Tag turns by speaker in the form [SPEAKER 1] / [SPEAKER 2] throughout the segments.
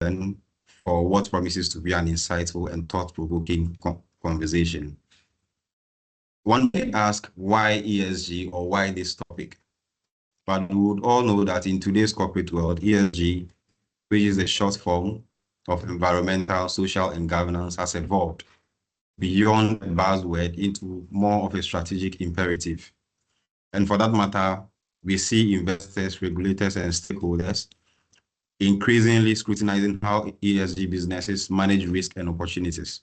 [SPEAKER 1] then for what promises to be an insightful and thought-provoking conversation. One may ask why ESG or why this topic? But we would all know that in today's corporate world, ESG, which is the short form of environmental, social, and governance, has evolved beyond a buzzword into more of a strategic imperative. And for that matter, we see investors, regulators, and stakeholders increasingly scrutinizing how ESG businesses manage risk and opportunities,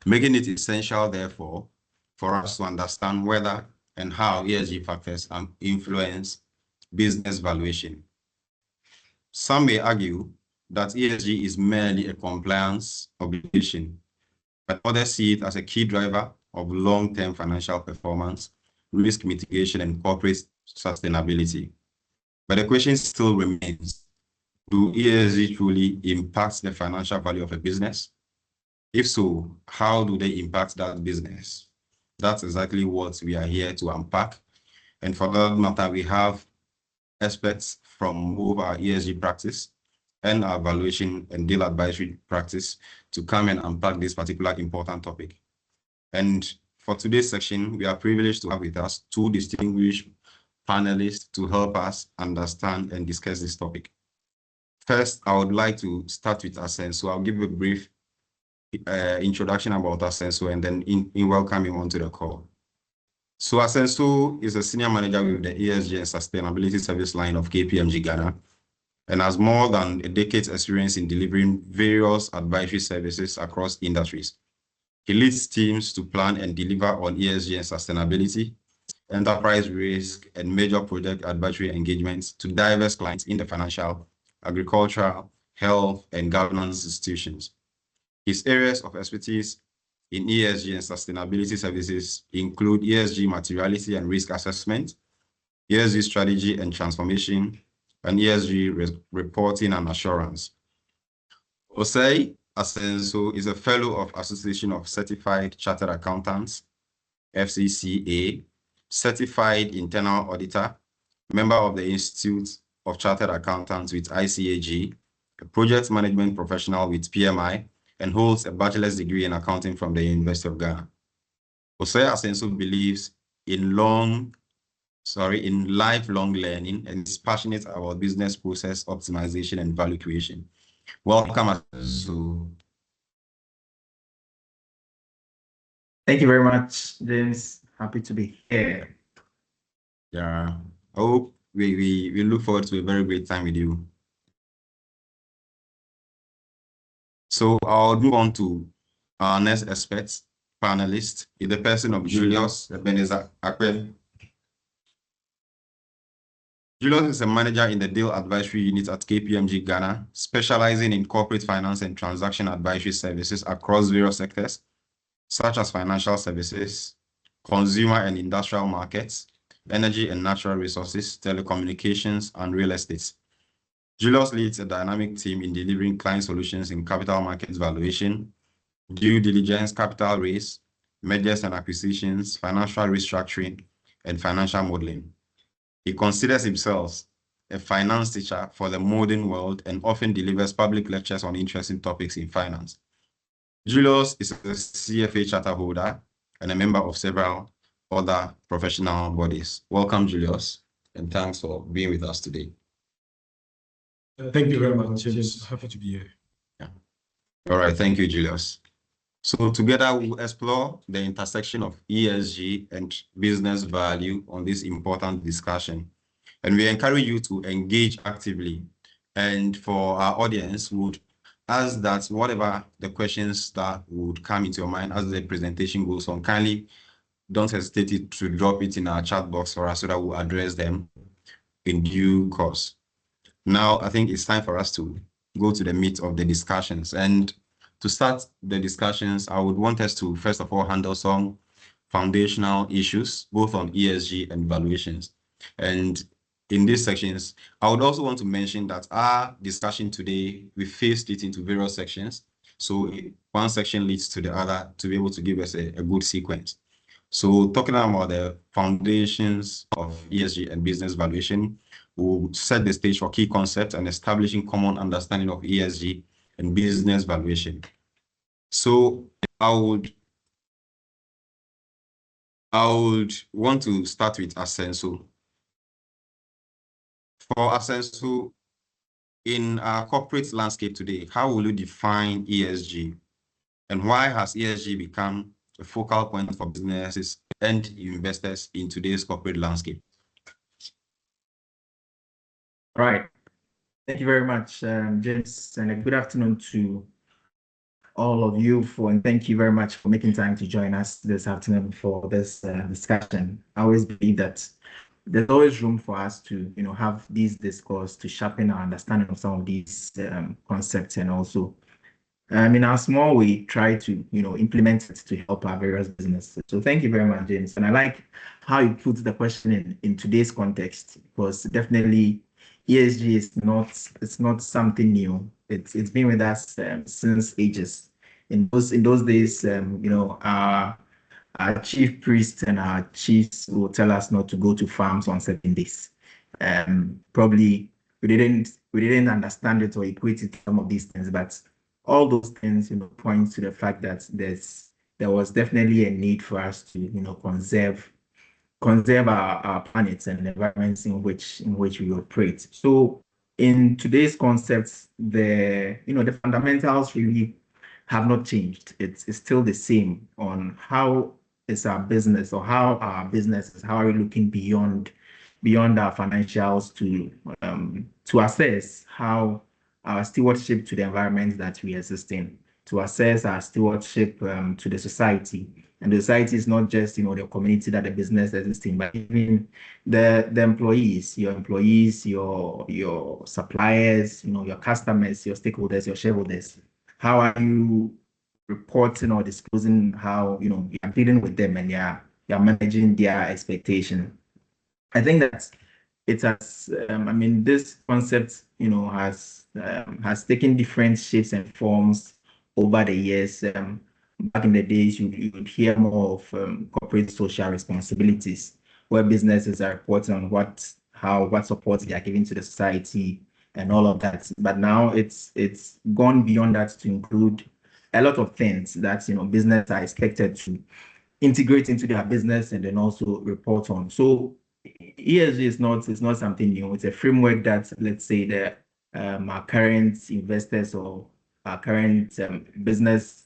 [SPEAKER 1] making it essential, therefore, for us to understand whether and how ESG factors influence business valuation. Some may argue that ESG is merely a compliance obligation, but others see it as a key driver of long-term financial performance, risk mitigation, and corporate sustainability. But the question still remains, do ESG truly impact the financial value of a business? If so, how do they impact that business? That's exactly what we are here to unpack. And for that matter, we have experts from both our ESG practice and our valuation and deal advisory practice to come and unpack this particular important topic. And for today's section, we are privileged to have with us two distinguished panelists to help us understand and discuss this topic. First, I would like to start with Asenso. I'll give a brief introduction about Asenso and then in welcome him onto the call. So Asenso is a senior manager with the ESG and Sustainability Service line of KPMG Ghana and has more than a decade's experience in delivering various advisory services across industries. He leads teams to plan and deliver on ESG and sustainability, enterprise risk, and major project advisory engagements to diverse clients in the financial, agricultural, health, and governance institutions. His areas of expertise in ESG and sustainability services include ESG materiality and risk assessment, ESG strategy and transformation, and ESG reporting and assurance. Osei Asenso is a fellow of Association of Certified Chartered Accountants, FCCA, certified internal auditor, member of the Institute of Chartered Accountants with ICAG, a project management professional with PMI, and holds a bachelor's degree in accounting from the University of Ghana. Osei Asenso believes in lifelong learning and is passionate about business process optimization and value creation. Welcome, Asenso.
[SPEAKER 2] Thank you very much, James. Happy to be here.
[SPEAKER 1] Yeah, I hope we look forward to a very great time with you. So I'll move on to our next expert, panelist, in the person of Julius Ebenezer Akwe. Julius is a manager in the deal advisory unit at KPMG Ghana, specializing in corporate finance and transaction advisory services across various sectors, such as financial services, consumer and industrial markets, energy and natural resources, telecommunications, and real estate. Julius leads a dynamic team in delivering client solutions in capital markets valuation, due diligence, capital raise, mergers and acquisitions, financial restructuring, and financial modeling. He considers himself a finance teacher for the modern world and often delivers public lectures on interesting topics in finance. Julius is a CFA charter holder and a member of several other professional bodies. Welcome, Julius, and thanks for being with us today.
[SPEAKER 3] Thank you very much, James. Happy to be here.
[SPEAKER 1] Yeah. All right, thank you, Julius. So together we'll explore the intersection of ESG and business value on this important discussion. And we encourage you to engage actively. And for our audience, we would ask that whatever the questions that would come into your mind as the presentation goes on, kindly don't hesitate to drop it in our chat box for us so that we'll address them in due course. Now, I think it's time for us to go to the meat of the discussions. And to start the discussions, I would want us to, first of all, handle some foundational issues, both on ESG and valuations. And in these sections, I would also want to mention that our discussion today, we phased it into various sections. So one section leads to the other to be able to give us a good sequence. So talking about the foundations of ESG and business valuation, will set the stage for key concepts and establishing common understanding of ESG and business valuation. So I would want to start with Asenso. For Asenso, in our corporate landscape today, how will you define ESG? And why has ESG become a focal point for businesses and investors in today's corporate landscape?
[SPEAKER 2] All right. Thank you very much, James, and a good afternoon to all of you and thank you very much for making time to join us this afternoon for this discussion. I always believe that there's always room for us to, have these discourse to sharpen our understanding of some of these concepts, and also in our small way, try to, implement it to help our various businesses. So thank you very much, James. And I like how you put the question in today's context, because definitely ESG it's not something new. It's been with us since ages. In those days, our chief priests and our chiefs will tell us not to go to farms on certain days. Probably we didn't understand it or equate it to some of these things, but all those things, point to the fact that there was definitely a need for us to, conserve our planets and the environments in which we operate. So in today's concepts, the fundamentals really have not changed. It's still the same on how is our business, or how our business is, how are we looking beyond our financials to assess how our stewardship to the environment that we exist in, to assess our stewardship to the society. And the society is not just, the community that the business exists in, but even the employees, your suppliers, your customers, your stakeholders, your shareholders. How are you reporting or disclosing how, you are dealing with them, and you're managing their expectation? I think that it has, this concept, has taken different shapes and forms over the years. Back in the days, you would hear more of corporate social responsibilities, where businesses are reporting on what support they are giving to the society and all of that. But now it's gone beyond that to include a lot of things that, business are expected to integrate into their business and then also report on. So ESG is not something new. It's a framework that, let's say, our current investors or our current business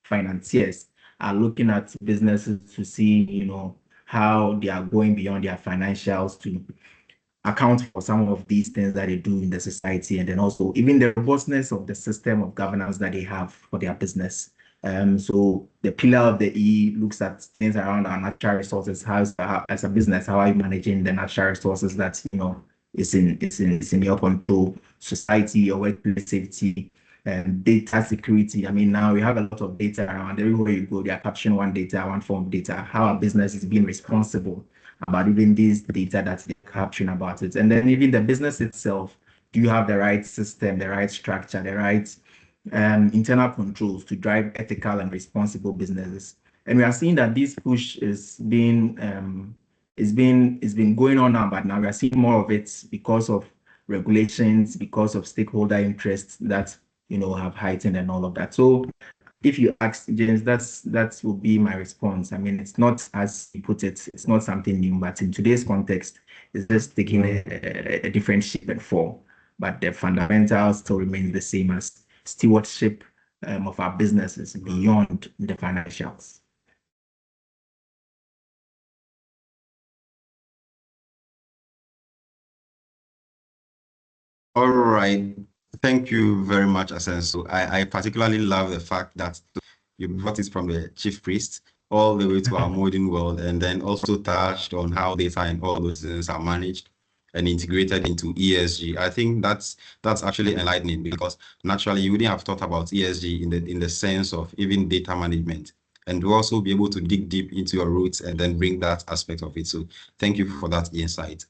[SPEAKER 2] financiers are looking at businesses to see, how they are going beyond their financials to account for some of these things that they do in the society, and then also even the robustness of the system of governance that they have for their business. So the pillar of the E looks at things around our natural resources. As a business, how are you managing the natural resources that is in your control? Society, your workplace safety, and data security. Now we have a lot of data around. Everywhere you go, they are capturing one form of data. How our business is being responsible about even this data that they're capturing about it. And then even the business itself, do you have the right system, the right structure, the right internal controls to drive ethical and responsible businesses? And we are seeing that this push is being going on now, but now we are seeing more of it because of regulations, because of stakeholder interests that have heightened and all of that. So if you ask James, that will be my response. It's not, as you put it, it's not something new, but in today's context, it's just taking a different shape and form. But the fundamentals still remain the same as stewardship of our businesses beyond the financials.
[SPEAKER 1] All right. Thank you very much, Asenso. I particularly love the fact that you brought it from the chief priest all the way to our modern world, and then also touched on how data and all those things are managed and integrated into ESG. I think that's actually enlightening, because naturally you wouldn't have thought about ESG in the sense of even data management, and to also be able to dig deep into your roots and then bring that aspect of it. So thank you for that insight.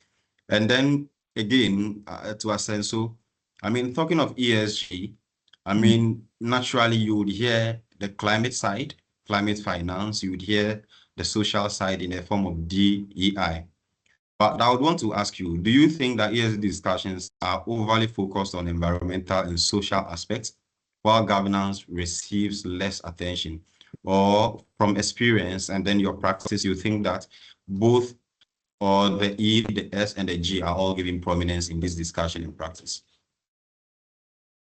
[SPEAKER 1] And then again, to Asenso, talking of ESG, naturally you would hear the climate side, climate finance, you would hear the social side in the form of DEI. But I would want to ask you, do you think that ESG discussions are overly focused on environmental and social aspects, while governance receives less attention? Or from experience and then your practice, you think that both or the E, the S, and the G are all given prominence in this discussion in practice?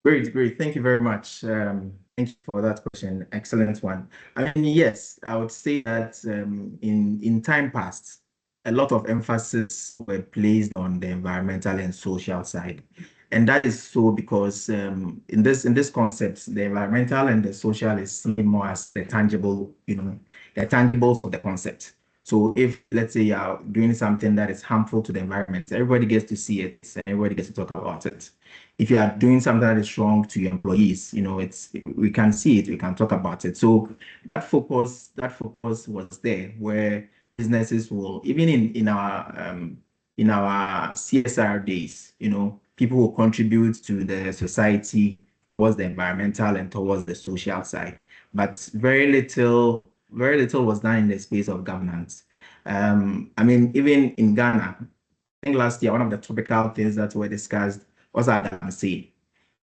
[SPEAKER 2] Great, great. Thank you very much. Thank you for that question. Excellent one. I mean, yes, I would say that in time past, a lot of emphasis were placed on the environmental and social side. And that is so because in this concept, the environmental and the social is seen more as the tangible, the tangibles of the concept. So if, let's say, you are doing something that is harmful to the environment, everybody gets to see it and everybody gets to talk about it. If you are doing something that is wrong to your employees, we can see it, we can talk about it. So that focus was there, where businesses will, even in our CSR days, people will contribute to the society towards the environmental and towards the social side. But very little was done in the space of governance. I mean, even in Ghana, I think last year, one of the topical things that were discussed was say.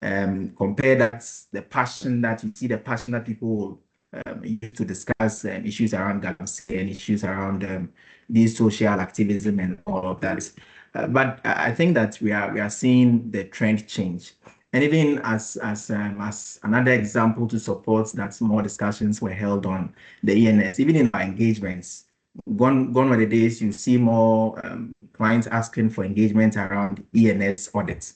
[SPEAKER 2] Compare that, the passion that you see, the passion that people use to discuss issues around galamsey and issues around these social activism and all of that. But I think that we are seeing the trend change. And even as another example to support that, more discussions were held on the ENS, even in our engagements. Gone were the days you see more clients asking for engagement around ENS audits.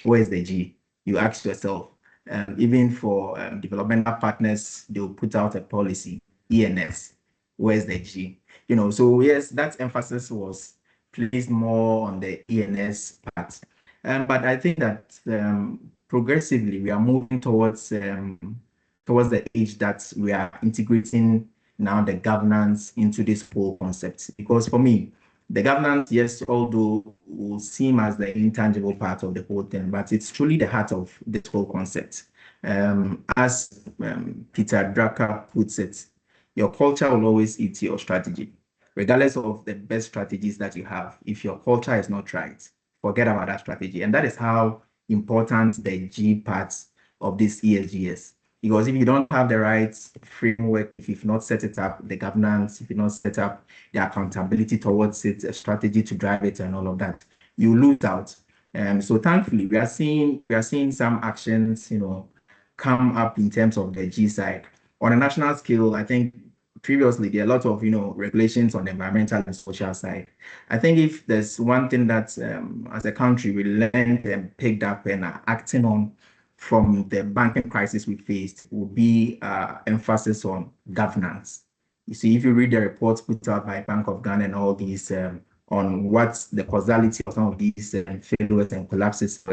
[SPEAKER 2] Where's the G? You ask yourself. Even for developmental partners, they'll put out a policy, ENS. Where's the G? So yes, that emphasis was placed more on the ENS part. But I think that progressively we are moving towards the age that we are integrating now the governance into this whole concept. Because for me, the governance, yes, although will seem as the intangible part of the whole thing, but it's truly the heart of this whole concept. As Peter Drucker puts it, your culture will always eat your strategy. Regardless of the best strategies that you have, if your culture is not right, forget about that strategy. And that is how important the G parts of this ESG is. Because if you don't have the right framework, if you've not set it up, the governance, if you've not set up the accountability towards it, a strategy to drive it and all of that, you lose out. So thankfully, we are seeing some actions, come up in terms of the G side. On a national scale, I think previously there are a lot of regulations on the environmental and social side. I think if there's one thing that as a country we learned and picked up and are acting on from the banking crisis we faced would be emphasis on governance. You see, if you read the reports put out by Bank of Ghana and all these on what's the causality of some of these failures and collapses,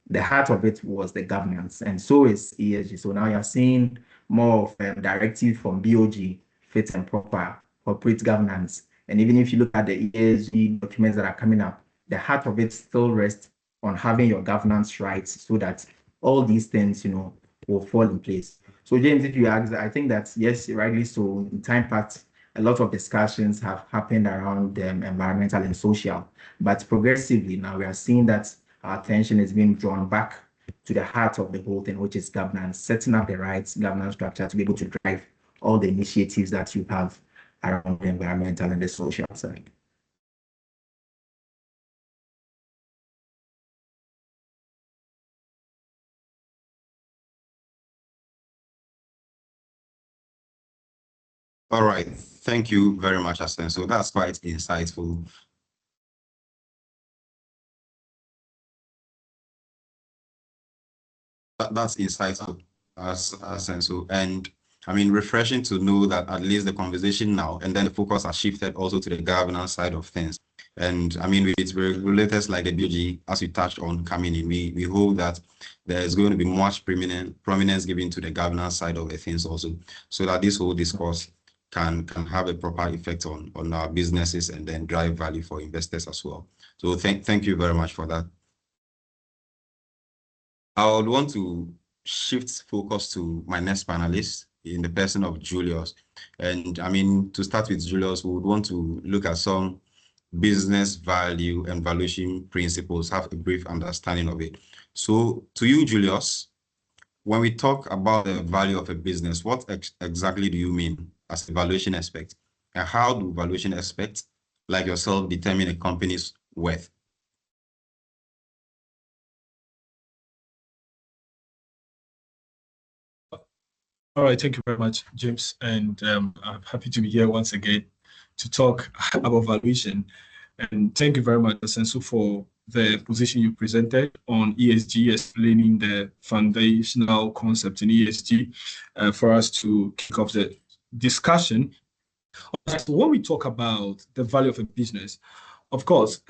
[SPEAKER 2] the heart of it was the governance, and so is ESG. So now you're seeing more of directive from BOG, fit and proper corporate governance. And even if you look at the ESG documents that are coming up, the heart of it still rests on having your governance rights so that all these things, will fall in place. So James, if you ask, I think that yes, rightly so, in time past, a lot of discussions have happened around environmental and social, but progressively now we are seeing that our attention is being drawn back to the heart of the whole thing, which is governance, setting up the right governance structure to be able to drive all the initiatives that you have around the environmental and the social side.
[SPEAKER 1] All right. Thank you very much, Aston. So that's quite insightful. That's insightful, Aston. And I mean, refreshing to know that at least the conversation now and then the focus has shifted also to the governance side of things. And I mean, with its regulators like the BOG, as you touched on coming in, we hope that there's going to be much prominence given to the governance side of the things also, so that this whole discourse can have a proper effect on our businesses and then drive value for investors as well. So thank you very much for that. I would want to shift focus to my next panelist, in the person of Julius. And I mean, to start with Julius, we would want to look at some business value and valuation principles, have a brief understanding of it. So to you, Julius, when we talk about the value of a business, what exactly do you mean as a valuation aspect? And how do valuation aspects like yourself determine a company's worth?
[SPEAKER 3] All right, thank you very much, James. And I'm happy to be here once again to talk about valuation. And thank you very much, Asensu, for the position you presented on ESG, explaining the foundational concept in ESG for us to kick off the discussion. So when we talk about the value of a business, of course,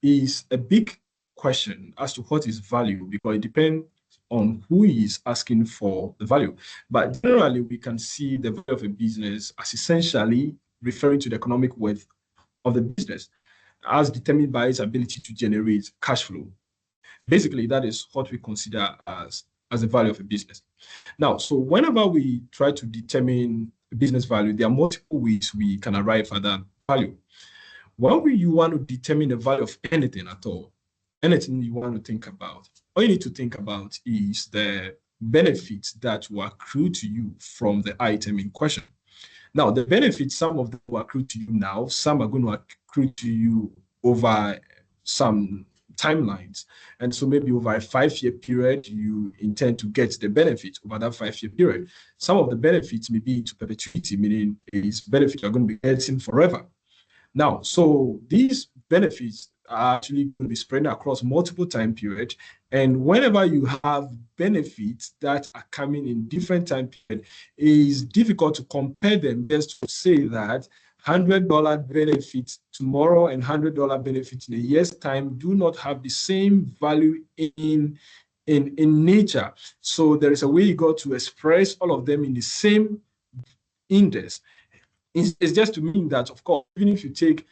[SPEAKER 3] is a big question as to what is value, because it depends on who is asking for the value. But generally, we can see the value of a business as essentially referring to the economic worth of the business as determined by its ability to generate cash flow. Basically, that is what we consider as the value of a business. Now, so whenever we try to determine business value, there are multiple ways we can arrive at that value. When you want to determine the value of anything at all, anything you want to think about, all you need to think about is the benefits that will accrue to you from the item in question. Now, the benefits, some of them will accrue to you now, some are going to accrue to you over some timelines. And so maybe over a 5-year period, you intend to get the benefit over that 5-year period. Some of the benefits may be into perpetuity, meaning it's benefit you're going to be getting forever. Now, so these benefits are actually going to be spread across multiple time periods. And whenever you have benefits that are coming in different time periods, it is difficult to compare them just to say that $100 benefits tomorrow and $100 benefits in a year's time do not have the same value in nature. So there is a way you got to express all of them in the same index. It's just to mean that, of course, even if you take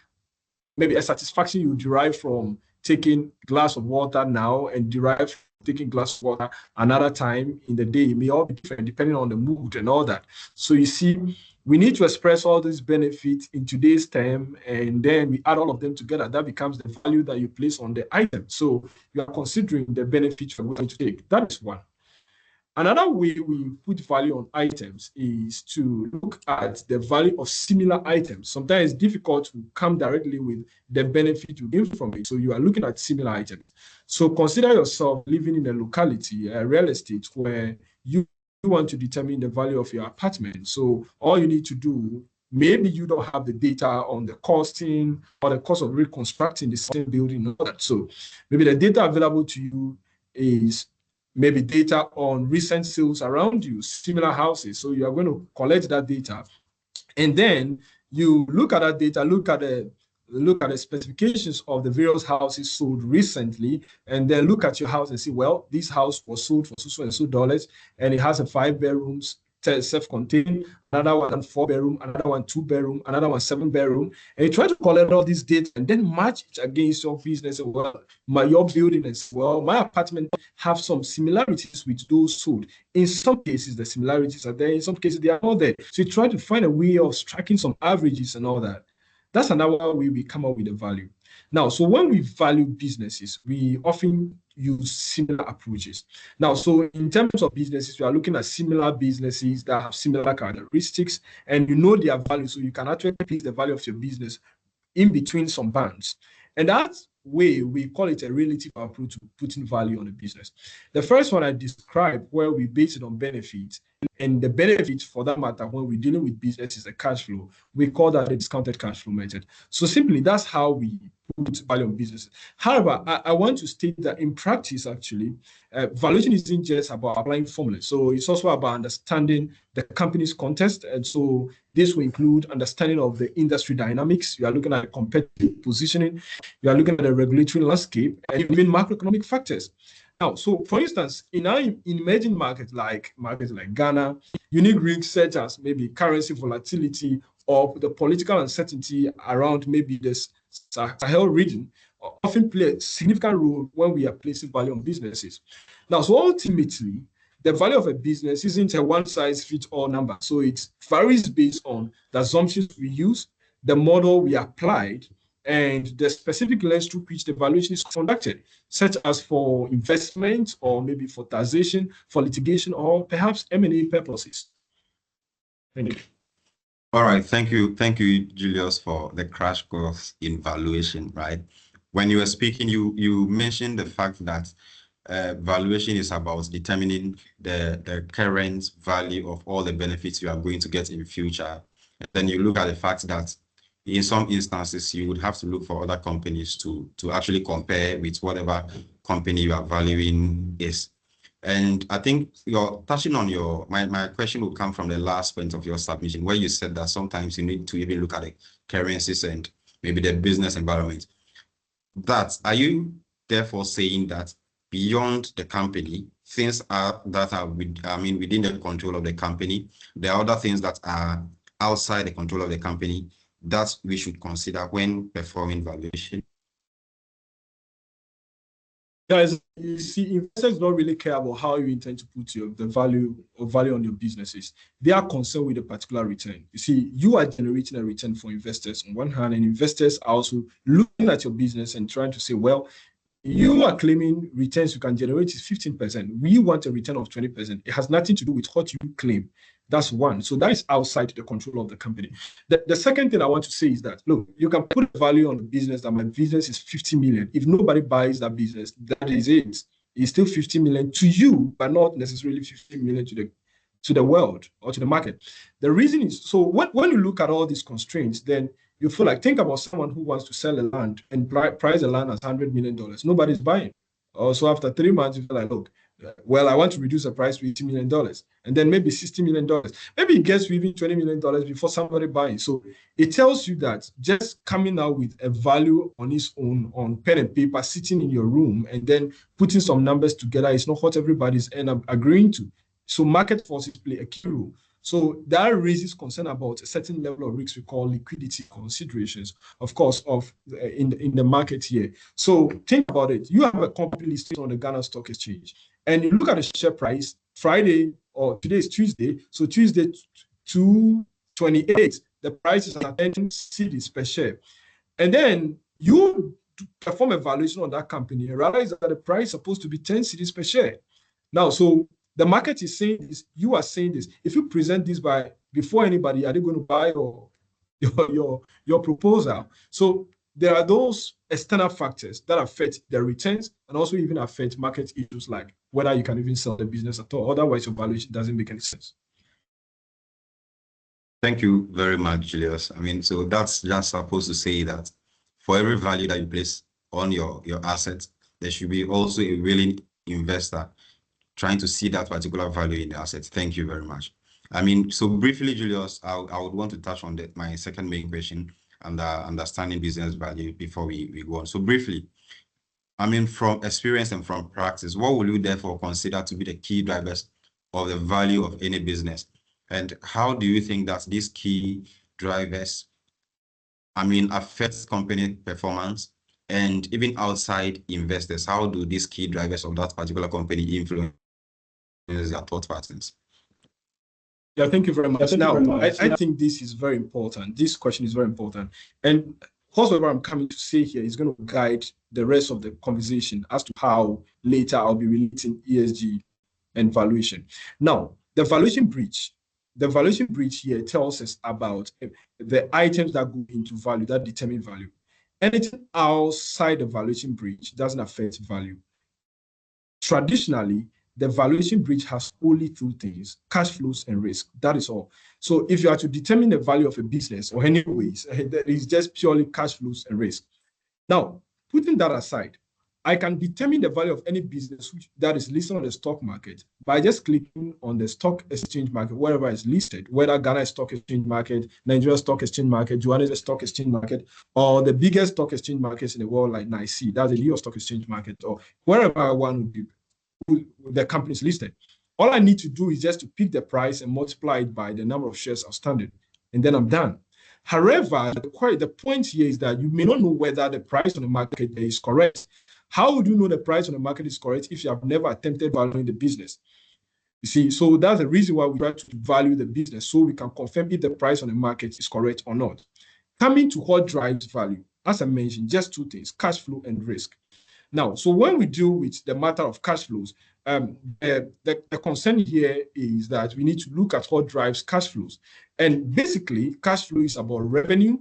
[SPEAKER 3] maybe a satisfaction you derive from taking a glass of water now and derive from taking a glass of water another time in the day, it may all be different depending on the mood and all that. So you see, we need to express all these benefits in today's term, and then we add all of them together. That becomes the value that you place on the item. So you are considering the benefits you're going to take. That is one. Another way we put value on items is to look at the value of similar items. Sometimes it's difficult to come directly with the benefit you gain from it. So you are looking at similar items. So consider yourself living in a locality, a real estate, where you want to determine the value of your apartment. So all you need to do, maybe you don't have the data on the costing or the cost of reconstructing the same building and all that. So maybe the data available to you is maybe data on recent sales around you, similar houses. So you are going to collect that data, and then you look at that data, look at the specifications of the various houses sold recently, and then look at your house and see, well, this house was sold for so and so dollars, and it has a 5 bedrooms, self-contained, another one 4 bedroom, another one 2 bedroom, another one 7 bedroom, and you try to collect all this data and then match it against your business. Well, your building as well, my apartment have some similarities with those sold. In some cases, the similarities are there. In some cases, they are not there. So you try to find a way of striking some averages and all that. That's another way we come up with a value. Now, so when we value businesses, we often use similar approaches. Now, so in terms of businesses, we are looking at similar businesses that have similar characteristics, and you know their value, so you can actually pick the value of your business in between some bands. And that way, we call it a relative approach to putting value on a business. The first one I described, where we base it on benefits, and the benefit for that matter, when we're dealing with business, is the cash flow. We call that the discounted cash flow method. So simply, that's how we put value on businesses. However, I want to state that in practice, actually, valuation isn't just about applying formulas. So it's also about understanding the company's context. And so this will include understanding of the industry dynamics. You are looking at competitive positioning. You are looking at the regulatory landscape and even macroeconomic factors. Now, so for instance, in emerging markets like Ghana, unique risks such as maybe currency volatility or the political uncertainty around maybe this Sahel region often play a significant role when we are placing value on businesses. Now, so ultimately, the value of a business isn't a one-size-fits-all number. So it varies based on the assumptions we use, the model we applied, and the specific lens through which the valuation is conducted, such as for investment or maybe for taxation, for litigation, or perhaps M&A purposes. Thank you.
[SPEAKER 1] All right, thank you, Julius, for the crash course in valuation. Right, when you were speaking, you mentioned the fact that valuation is about determining the current value of all the benefits you are going to get in future. And then you look at the fact that in some instances, you would have to look for other companies to actually compare with whatever company you are valuing is. And I think you're touching on my question will come from the last point of your submission, where you said that sometimes you need to even look at the currencies and maybe the business environment. Are you therefore saying that beyond the company, things that are within the control of the company, there are other things that are outside the control of the company that we should consider when performing valuation?
[SPEAKER 3] Guys, you see, investors don't really care about how you intend to put the value on your businesses. They are concerned with a particular return. You see, you are generating a return for investors on one hand, and investors are also looking at your business and trying to say, well, you are claiming returns you can generate is 15%. We want a return of 20%. It has nothing to do with what you claim. That's one. So that is outside the control of the company. The second thing I want to say is that, look, you can put a value on the business that my business is 50 million. If nobody buys that business, that is it. It's still 50 million to you, but not necessarily 50 million to the world or to the market. The reason is, so when you look at all these constraints, then you feel like, think about someone who wants to sell a land and price the land as $100 million. Nobody's buying. So after 3 months, you feel like, look, well, I want to reduce the price to $80 million, and then maybe $60 million. Maybe it gets to even $20 million before somebody buying. So it tells you that just coming out with a value on its own, on pen and paper, sitting in your room, and then putting some numbers together is not what everybody's end up agreeing to. So market forces play a key role. So that raises concern about a certain level of risk we call liquidity considerations, of course, in the market here. So think about it. You have a company listed on the Ghana Stock Exchange, and you look at the share price Friday, or today is Tuesday. So Tuesday, 2/28, the price is at 10 cedis per share. And then you perform a valuation on that company and realize that the price is supposed to be 10 cedis per share. Now, so the market is saying this, you are saying this. If you present this before anybody, are they going to buy your proposal? So there are those external factors that affect the returns and also even affect market issues like whether you can even sell the business at all. Otherwise, your valuation doesn't make any sense.
[SPEAKER 1] Thank you very much, Julius. I mean, so that's just supposed to say that for every value that you place on your assets, there should be also a willing investor trying to see that particular value in the assets. Thank you very much. I mean, so briefly, Julius, I would want to touch on my second main question and understanding business value before we go on. So briefly, I mean, from experience and from practice, what will you therefore consider to be the key drivers of the value of any business? And how do you think that these key drivers, I mean, affect company performance? And even outside investors, how do these key drivers of that particular company influence their thought patterns?
[SPEAKER 3] Yeah, thank you very much. I think this is very important. This question is very important. And whatever I'm coming to say here is going to guide the rest of the conversation as to how later I'll be relating ESG and valuation. Now, the valuation breach here tells us about the items that go into value, that determine value. Anything outside the valuation breach doesn't affect value. Traditionally, the valuation breach has only two things: cash flows and risk. That is all. So if you are to determine the value of a business, or anyways, that is just purely cash flows and risk. Now, putting that aside, I can determine the value of any business that is listed on the stock market by just clicking on the stock exchange market, wherever it's listed, whether Ghana Stock Exchange Market, Nigeria Stock Exchange Market, Johannesburg Stock Exchange Market, or the biggest stock exchange markets in the world like NYSE, that's the New York Stock Exchange Market, or wherever one would be, the company is listed. All I need to do is just to pick the price and multiply it by the number of shares outstanding, and then I'm done. However, the point here is that you may not know whether the price on the market is correct. How would you know the price on the market is correct if you have never attempted valuing the business? You see, so that's the reason why we try to value the business, so we can confirm if the price on the market is correct or not. Coming to what drives value, as I mentioned, just two things: cash flow and risk. Now, so when we deal with the matter of cash flows, the concern here is that we need to look at what drives cash flows. And basically, cash flow is about revenue.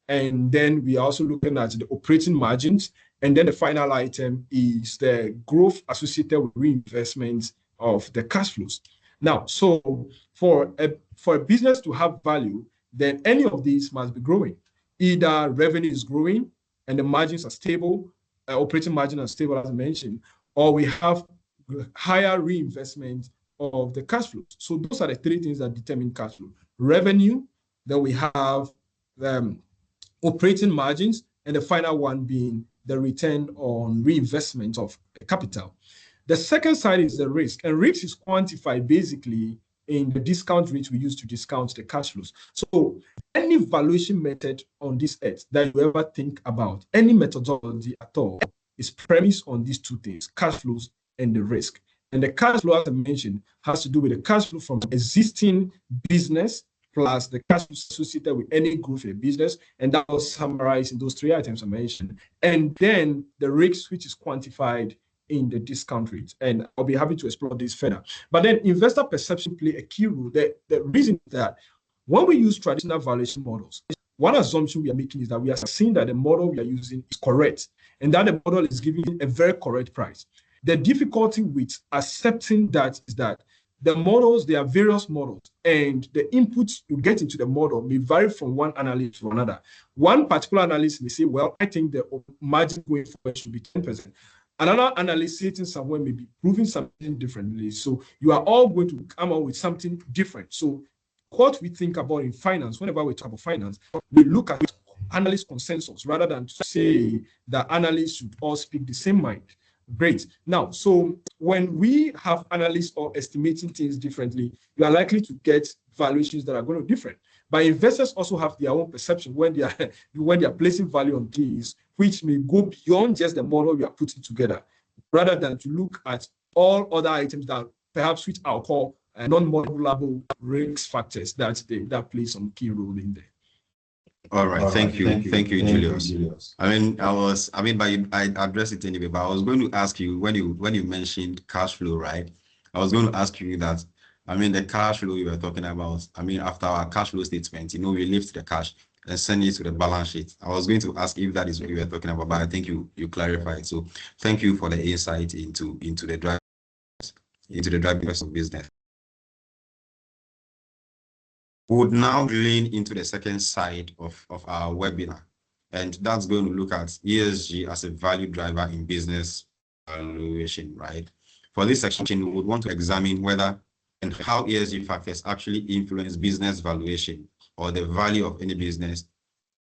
[SPEAKER 3] And then we are also looking at the operating margins. And then the final item is the growth associated with reinvestment of the cash flows. Now, so for a business to have value, then any of these must be growing. Either revenue is growing and the margins are stable, operating margin are stable, as I mentioned, or we have higher reinvestment of the cash flows. So those are the three things that determine cash flow: revenue, then we have operating margins, and the final one being the return on reinvestment of capital. The second side is the risk, and risk is quantified basically in the discount rate we use to discount the cash flows. So any valuation method on this earth that you ever think about, any methodology at all, is premised on these two things: cash flows and the risk. And the cash flow, as I mentioned, has to do with the cash flow from existing business plus the cash flow associated with any growth in a business. And that was summarized in those three items I mentioned. And then the risk, which is quantified in the discount rate. And I'll be happy to explore this further. But then investor perception play a key role. The reason that when we use traditional valuation models, one assumption we are making is that we are seeing that the model we are using is correct and that the model is giving a very correct price. The difficulty with accepting that is that the models, there are various models, and the inputs you get into the model may vary from one analyst to another. One particular analyst may say, well, I think the margin going forward should be 10%. Another analyst sitting somewhere may be proving something differently. So you are all going to come up with something different. So what we think about in finance, whenever we talk about finance, we look at analyst consensus rather than to say that analysts should all speak the same mind. Great. Now, so when we have analysts or estimating things differently, you are likely to get valuations that are going to be different. But investors also have their own perception when they are placing value on things, which may go beyond just the model we are putting together, rather than to look at all other items that perhaps which I'll call non-modelable risk factors that play some key role in there.
[SPEAKER 1] All right, thank you, Julius. I addressed it anyway, but I was going to ask you when you mentioned cash flow, right? I was going to ask you that, the cash flow you were talking about, after our cash flow statement, we lift the cash and send it to the balance sheet. I was going to ask if that is what you were talking about, but I think you clarified. So thank you for the insight into the drivers of business. We would now lean into the second side of our webinar, and that's going to look at ESG as a value driver in business valuation, right? For this section, we would want to examine whether and how ESG factors actually influence business valuation or the value of any business,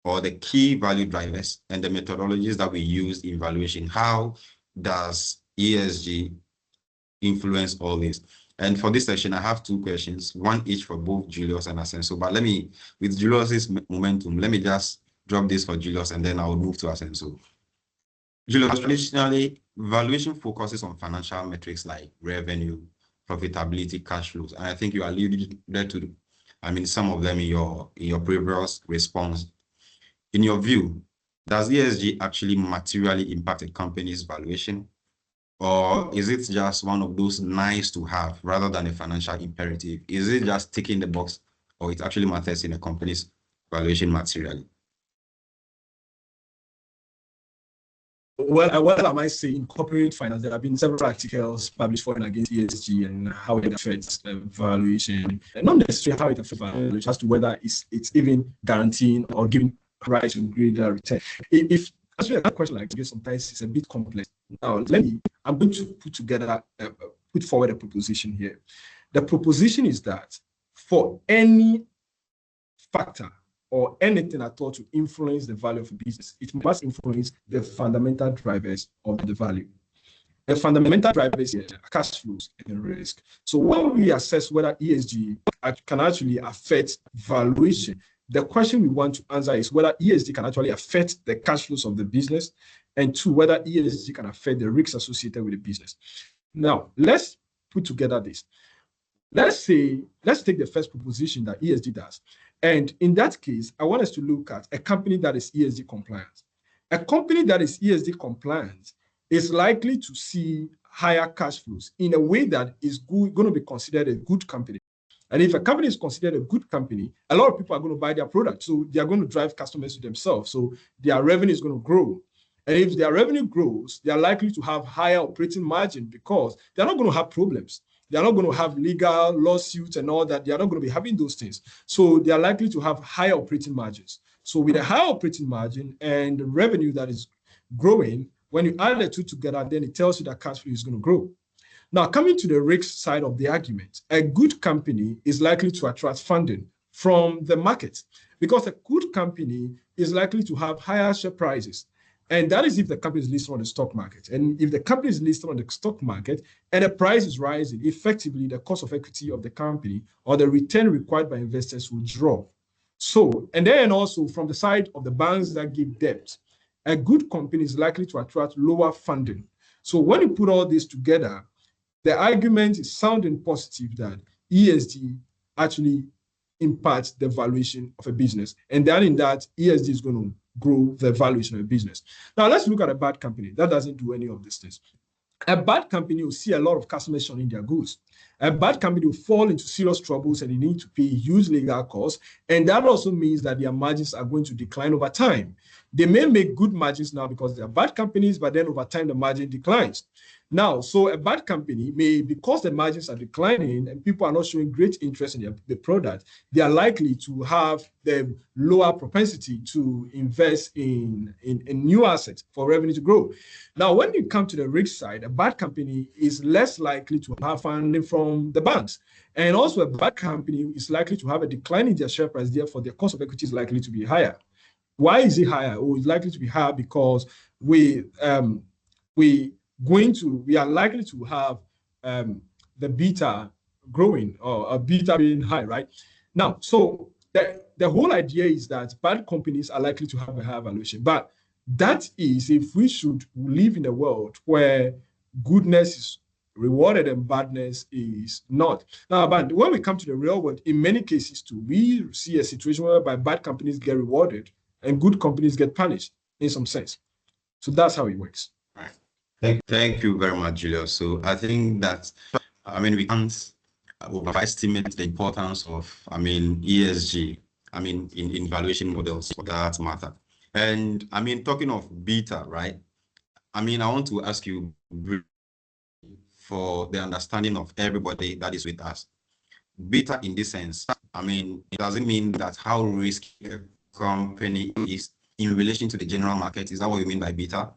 [SPEAKER 1] or the key value drivers and the methodologies that we use in valuation. How does ESG influence all this? And for this session, I have two questions, one each for both Julius and Asenso. But with Julius's momentum, let me just drop this for Julius and then I'll move to Asenso. Julius, traditionally, valuation focuses on financial metrics like revenue, profitability, cash flows. And I think you alluded to, some of them in your previous response. In your view, does ESG actually materially impact a company's valuation? Or is it just one of those nice to have rather than a financial imperative? Is it just ticking the box, or it actually matters in a company's valuation materially?
[SPEAKER 3] Well, what am I saying? In corporate finance, there have been several articles published for and against ESG and how it affects valuation, and not necessarily how it affects valuation, as to whether it's even guaranteeing or giving rise to greater return. If answering that question like this, sometimes it's a bit complex. Now, I'm going to put forward a proposition here. The proposition is that for any factor or anything at all to influence the value of a business, it must influence the fundamental drivers of the value. The fundamental drivers here are cash flows and risk. So when we assess whether ESG can actually affect valuation, the question we want to answer is whether ESG can actually affect the cash flows of the business, and two, whether ESG can affect the risks associated with the business. Now, let's put together this. let's take the first proposition that ESG does. And in that case, I want us to look at a company that is ESG compliant. A company that is ESG compliant is likely to see higher cash flows in a way that is going to be considered a good company. And if a company is considered a good company, a lot of people are going to buy their product. So they are going to drive customers to themselves. So their revenue is going to grow. And if their revenue grows, they are likely to have higher operating margin because they're not going to have problems. They're not going to have legal lawsuits and all that. They are not going to be having those things. So they are likely to have higher operating margins. So with a higher operating margin and the revenue that is growing, when you add the two together, then it tells you that cash flow is going to grow. Now, coming to the risk side of the argument, a good company is likely to attract funding from the market because a good company is likely to have higher share prices. And that is if the company is listed on the stock market. And if the company is listed on the stock market and the price is rising, effectively the cost of equity of the company or the return required by investors will drop. So, and then also from the side of the banks that give debt, a good company is likely to attract lower funding. So when you put all this together, the argument is sounding positive that ESG actually impacts the valuation of a business. And then in that, ESG is going to grow the valuation of a business. Now, let's look at a bad company that doesn't do any of these things. A bad company will see a lot of customers shunning their goods. A bad company will fall into serious troubles and they need to pay huge legal costs. And that also means that their margins are going to decline over time. They may make good margins now because they're bad companies, but then over time the margin declines. Now, so a bad company may, because the margins are declining and people are not showing great interest in the product, they are likely to have the lower propensity to invest in new assets for revenue to grow. Now, when you come to the risk side, a bad company is less likely to have funding from the banks. And also a bad company is likely to have a decline in their share price, therefore their cost of equity is likely to be higher. Why is it higher? Oh, it's likely to be higher because we are likely to have the beta growing or a beta being high, right? Now, so the whole idea is that bad companies are likely to have a higher valuation, but that is if we should live in a world where goodness is rewarded and badness is not. Now, but when we come to the real world, in many cases too, we see a situation whereby bad companies get rewarded and good companies get punished in some sense. So that's how it works.
[SPEAKER 1] Right. Thank you very much, Julius. So I think that, we can't overestimate the importance of, ESG, in valuation models for that matter. And talking of beta, right? I want to ask you for the understanding of everybody that is with us. Beta in this sense, it doesn't mean that how risky a company is in relation to the general market. Is that what you mean by beta?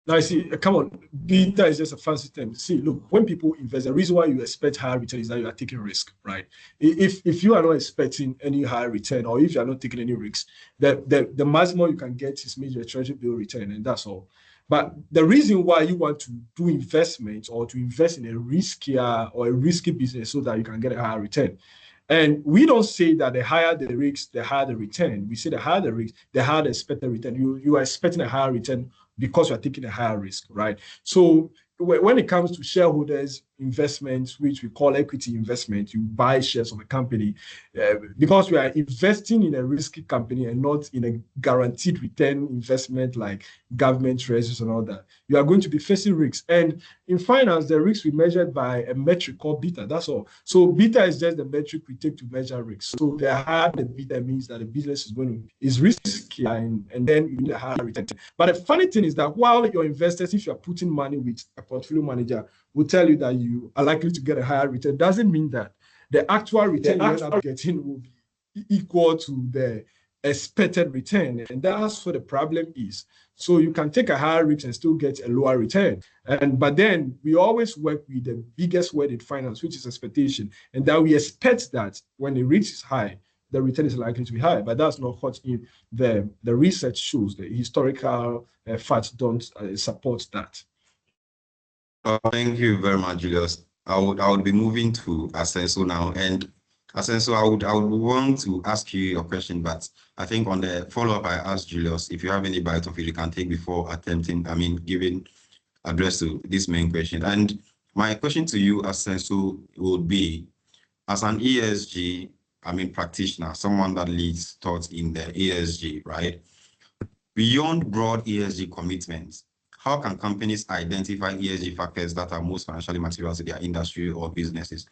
[SPEAKER 3] Now, see, come on, beta is just a fancy term. See, look, when people invest, the reason why you expect higher return is that you are taking risk, right? If you are not expecting any higher return, or if you are not taking any risks, the maximum you can get is maybe a treasury bill return, and that's all. But the reason why you want to do investments or to invest in a riskier or a risky business so that you can get a higher return. And we don't say that the higher the risk, the higher the return. We say the higher the risk, the higher the expected return. You are expecting a higher return because you are taking a higher risk, right? So when it comes to shareholders investments, which we call equity investment, you buy shares of a company because we are investing in a risky company and not in a guaranteed return investment like government treasuries and all that. You are going to be facing risks. And in finance, the risks we measured by a metric called beta. That's all. So beta is just the metric we take to measure risks. So the higher the beta means that the business is risky and then you need a higher return. But the funny thing is that while your investors, if you are putting money with a portfolio manager, will tell you that you are likely to get a higher return, doesn't mean that the actual return you end up getting will be equal to the expected return. And that's what the problem is. So you can take a higher risk and still get a lower return. But then we always work with the biggest word in finance, which is expectation. And that we expect that when the risk is high, the return is likely to be high. But that's not what the research shows. The historical facts don't support that.
[SPEAKER 1] Thank you very much, Julius. I would be moving to Asenso now, and Asenso, I would want to ask you a question, but I think on the follow-up I asked Julius, if you have any bite of it you can take before attempting, giving address to this main question. And my question to you, Asensu, would be, as an ESG, practitioner, someone that leads thoughts in the ESG, right? Beyond broad ESG commitments, how can companies identify ESG factors that are most financially material to their industry or businesses?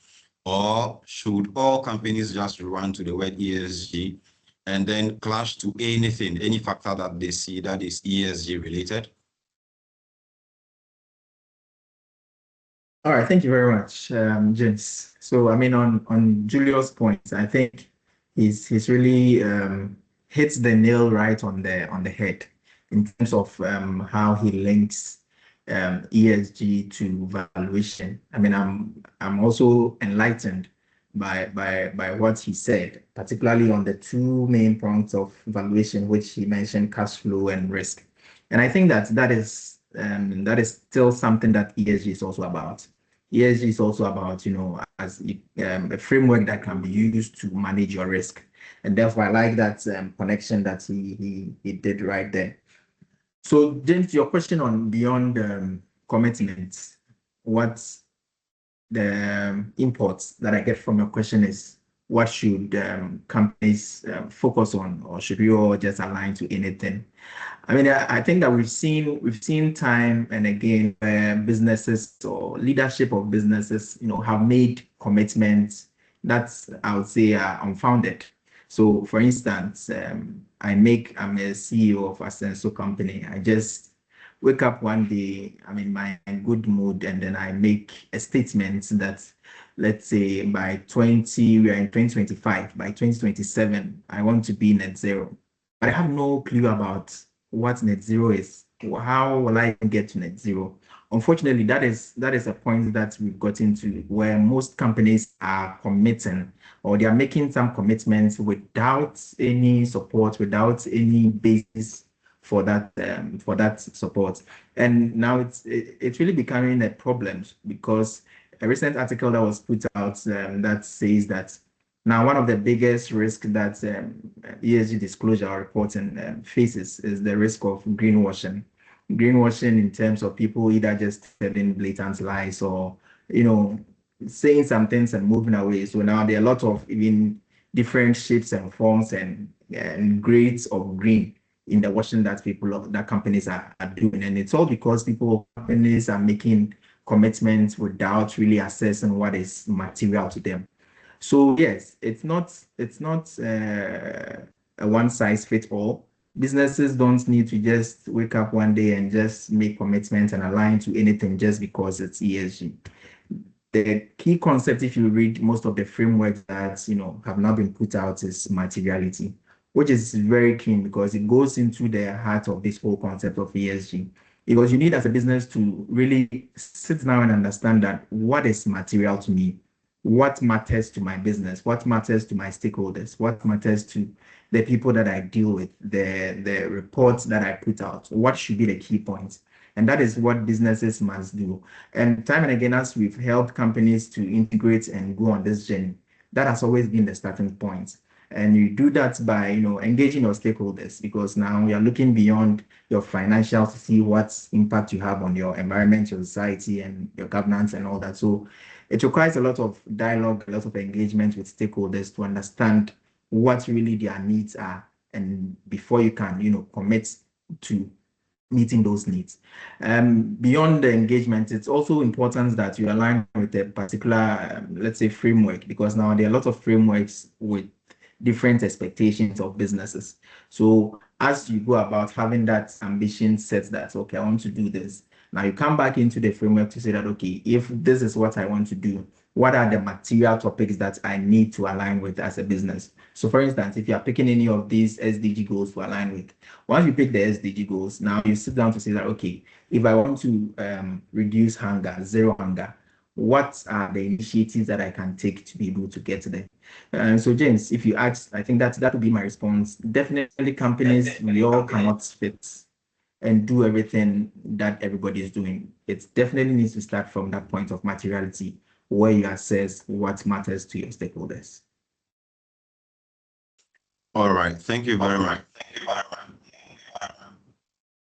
[SPEAKER 1] Or should all companies just run to the word ESG and then clash to anything, any factor that they see that is ESG related?
[SPEAKER 2] All right, thank you very much, James. So, on Julius' point, I think he's really hits the nail right on the head in terms of how he links ESG to valuation. I'm also enlightened by what he said, particularly on the two main points of valuation, which he mentioned: cash flow and risk. And I think that is still something that ESG is also about. ESG is also about, as a framework that can be used to manage your risk. And therefore, I like that connection that he did right there. So, James, your question on beyond commitments, what's the imports that I get from your question is, what should companies focus on, or should we all just align to anything? I think that we've seen time and again businesses or leadership of businesses, have made commitments that I would say are unfounded. So, for instance, I'm a CEO of a Senso company. I just wake up one day, I'm in my good mood, and then I make a statement that, let's say, we are in 2025, by 2027, I want to be net zero. But I have no clue about what net zero is. How will I get to net zero? Unfortunately, that is a point that we've got into where most companies are committing, or they are making some commitments without any support, without any basis for that support. And now it's really becoming a problem, because a recent article that was put out that says that now one of the biggest risks that ESG disclosure reporting faces is the risk of greenwashing. Greenwashing in terms of people either just telling blatant lies, or saying some things and moving away. So now there are a lot of even different shapes and forms and grades of green in the washing that companies are doing. And it's all because companies are making commitments without really assessing what is material to them. So yes, it's not a one size fits all. Businesses don't need to just wake up one day and just make commitments and align to anything just because it's ESG. The key concept, if you read most of the frameworks that have now been put out, is materiality, which is very keen because it goes into the heart of this whole concept of ESG. Because you need, as a business, to really sit down and understand that what is material to me, what matters to my business, what matters to my stakeholders, what matters to the people that I deal with, the reports that I put out, what should be the key points. And that is what businesses must do. And time and again, as we've helped companies to integrate and go on this journey, that has always been the starting point. And you do that by engaging your stakeholders, because now we are looking beyond your financials to see what impact you have on your environment, your society, and your governance and all that. So it requires a lot of dialogue, a lot of engagement with stakeholders to understand what really their needs are, and before you can commit to meeting those needs. Beyond the engagement, it's also important that you align with a particular, let's say, framework, because now there are a lot of frameworks with different expectations of businesses. So as you go about having that ambition set, that, okay, I want to do this. Now you come back into the framework to say that, okay, if this is what I want to do, what are the material topics that I need to align with as a business? So for instance, if you are picking any of these SDG goals to align with, once you pick the SDG goals, now you sit down to say that, okay, if I want to reduce hunger, zero hunger, what are the initiatives that I can take to be able to get there? So James, if you ask, I think that would be my response. Definitely companies, we all cannot fit and do everything that everybody is doing. It definitely needs to start from that point of materiality, where you assess what matters to your stakeholders.
[SPEAKER 1] All right, thank you very much.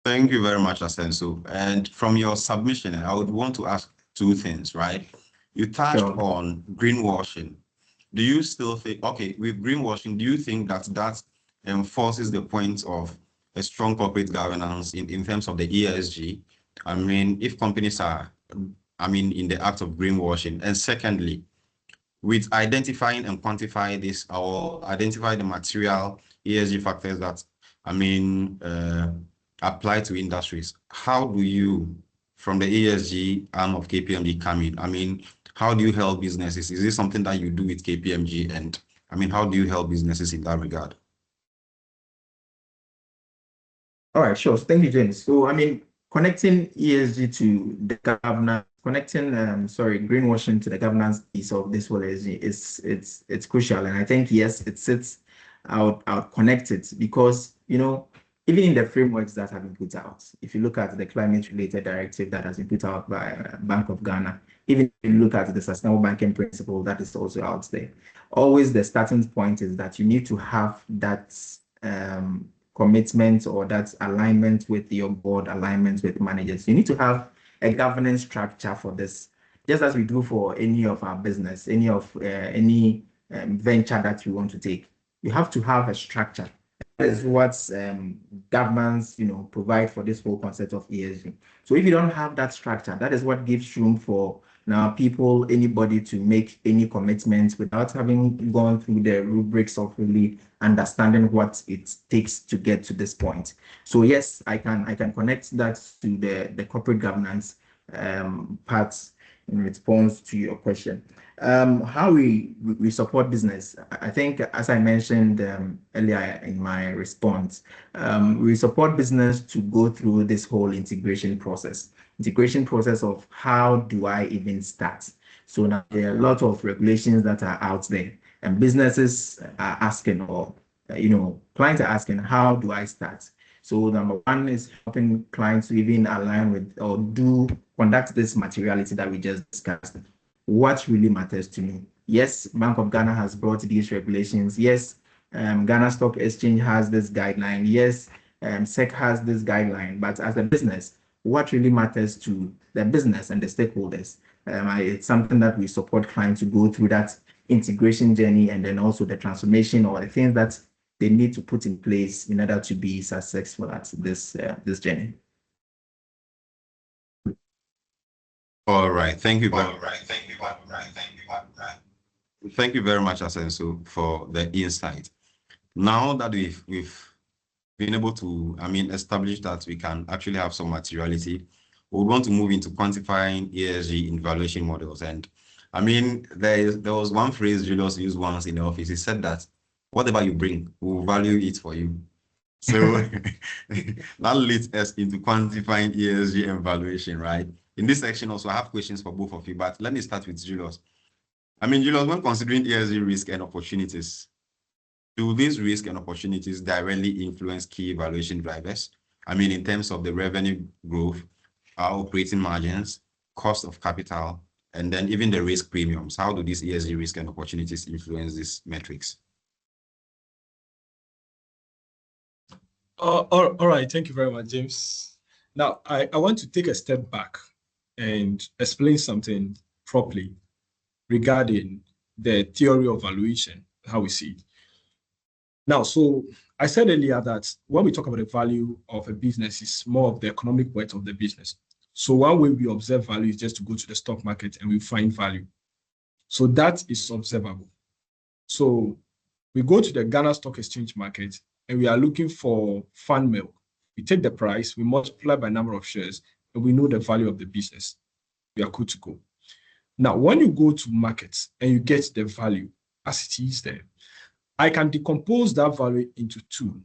[SPEAKER 1] Thank you very much, Asenso. And from your submission, I would want to ask two things, right? You touched
[SPEAKER 2] Sure.
[SPEAKER 1] on greenwashing. Do you still think, okay, with greenwashing, do you think that that enforces the point of a strong corporate governance in terms of the ESG? I mean, if companies are, I mean, in the act of greenwashing. And secondly, with identifying and quantify this, or identify the material ESG factors that, I mean, apply to industries, how do you, from the ESG arm of KPMG, come in? I mean, how do you help businesses? Is this something that you do with KPMG? And I mean, how do you help businesses in that regard?
[SPEAKER 2] All right, sure. Thank you, James. So, I mean, connecting ESG to the governance, connecting, greenwashing to the governance piece of this whole ESG it's crucial. And I think, yes, it sits out connected because, you know, even in the frameworks that have been put out, if you look at the climate-related directive that has been put out by Bank of Ghana, even if you look at the sustainable banking principle that is also out there, always the starting point is that you need to have that commitment or that alignment with your board, alignment with managers. You need to have a governance structure for this, just as we do for any of our business, any venture that you want to take. You have to have a structure. That is what governments, provide for this whole concept of ESG. So if you don't have that structure, that is what gives room for now people, anybody to make any commitments without having gone through the rubrics of really understanding what it takes to get to this point. So yes, I can connect that to the corporate governance parts in response to your question. How we support business. I think, as I mentioned earlier in my response, we support business to go through this whole integration process of how do I even start. So now there are a lot of regulations that are out there, and businesses are asking, or clients are asking, how do I start? So number one is helping clients to even align with or conduct this materiality that we just discussed. What really matters to me? Yes, Bank of Ghana has brought these regulations. Yes, Ghana Stock Exchange has this guideline. Yes, SEC has this guideline. But as a business, what really matters to the business and the stakeholders? It's something that we support clients to go through that integration journey, and then also the transformation or the things that they need to put in place in order to be successful at this journey.
[SPEAKER 1] All right. Thank you very much. Thank you very much, Asenso, for the insight. Now that we've been able to, establish that we can actually have some materiality, we want to move into quantifying ESG in valuation models. And there was one phrase Julius used once in the office. He said that whatever you bring, we'll value it for you. So that leads us into quantifying ESG and valuation, right? In this section also, I have questions for both of you, but let me start with Julius. Julius, when considering ESG risk and opportunities, do these risks and opportunities directly influence key valuation drivers? In terms of the revenue growth, our operating margins, cost of capital, and then even the risk premiums. How do these ESG risk and opportunities influence these metrics?
[SPEAKER 3] All right, thank you very much, James. Now, I want to take a step back and explain something properly regarding the theory of valuation, how we see it. Now, so I said earlier that when we talk about the value of a business, it's more of the economic worth of the business. So one way we observe value is just to go to the stock market and we find value. So that is observable. So we go to the Ghana Stock Exchange market and we are looking for fan milk. We take the price, we multiply by number of shares, and we know the value of the business. We are good to go. Now, when you go to markets and you get the value as it is there, I can decompose that value into two.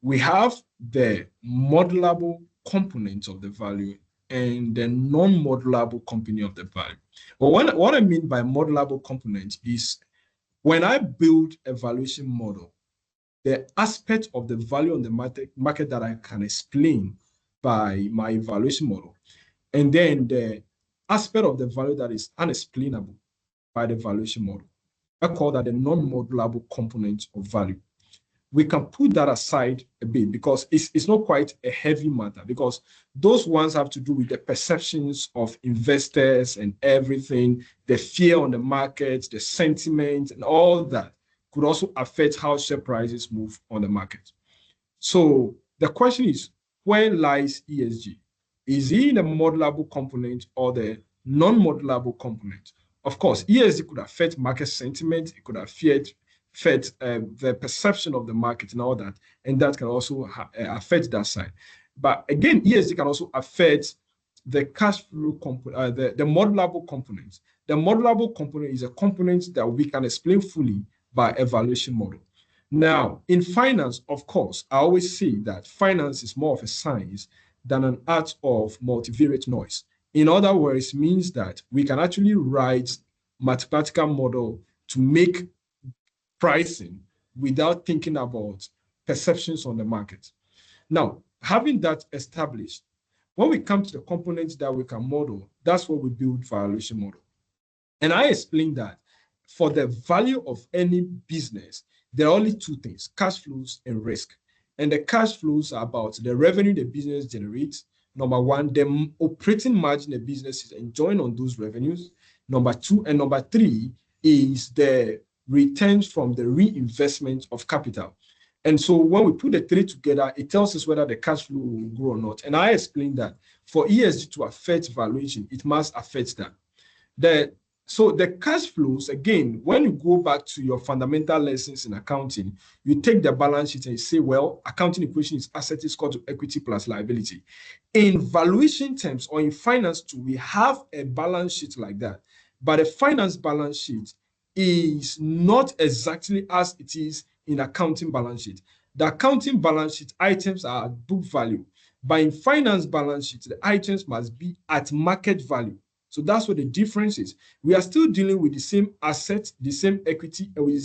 [SPEAKER 3] We have the modelable component of the value and the non-modelable component of the value. But what I mean by modelable component is when I build a valuation model, the aspect of the value on the market that I can explain by my valuation model, and then the aspect of the value that is unexplainable by the valuation model. I call that the non-modelable component of value. we can put that aside a bit because it's not quite a heavy matter, because those ones have to do with the perceptions of investors and everything, the fear on the market, the sentiment, and all that could also affect how share prices move on the market. So the question is, where lies ESG? Is it in the modelable component or the non-modelable component? Of course, ESG could affect market sentiment, it could affect the perception of the market and all that, and that can also affect that side. But again, ESG can also affect the cash flow component, the modelable component. The modelable component is a component that we can explain fully by evaluation model. Now, in finance, of course, I always say that finance is more of a science than an art of multivariate noise. In other words, means that we can actually write mathematical model to make pricing without thinking about perceptions on the market. Now, having that established, when we come to the components that we can model, that's what we build valuation model. And I explained that for the value of any business, there are only two things: cash flows and risk. And the cash flows are about the revenue the business generates. Number one, the operating margin the business is enjoying on those revenues. Number two, and number three is the returns from the reinvestment of capital. And so when we put the three together, it tells us whether the cash flow will grow or not. And I explained that for ESG to affect valuation, it must affect that. So the cash flows, again, when you go back to your fundamental lessons in accounting, you take the balance sheet and you say, well, accounting equation is asset is equal to equity plus liability. In valuation terms or in finance too, we have a balance sheet like that. But a finance balance sheet is not exactly as it is in accounting balance sheet. The accounting balance sheet items are at book value, but in finance balance sheet, the items must be at market value. So that's what the difference is. We are still dealing with the same asset, the same equity, and with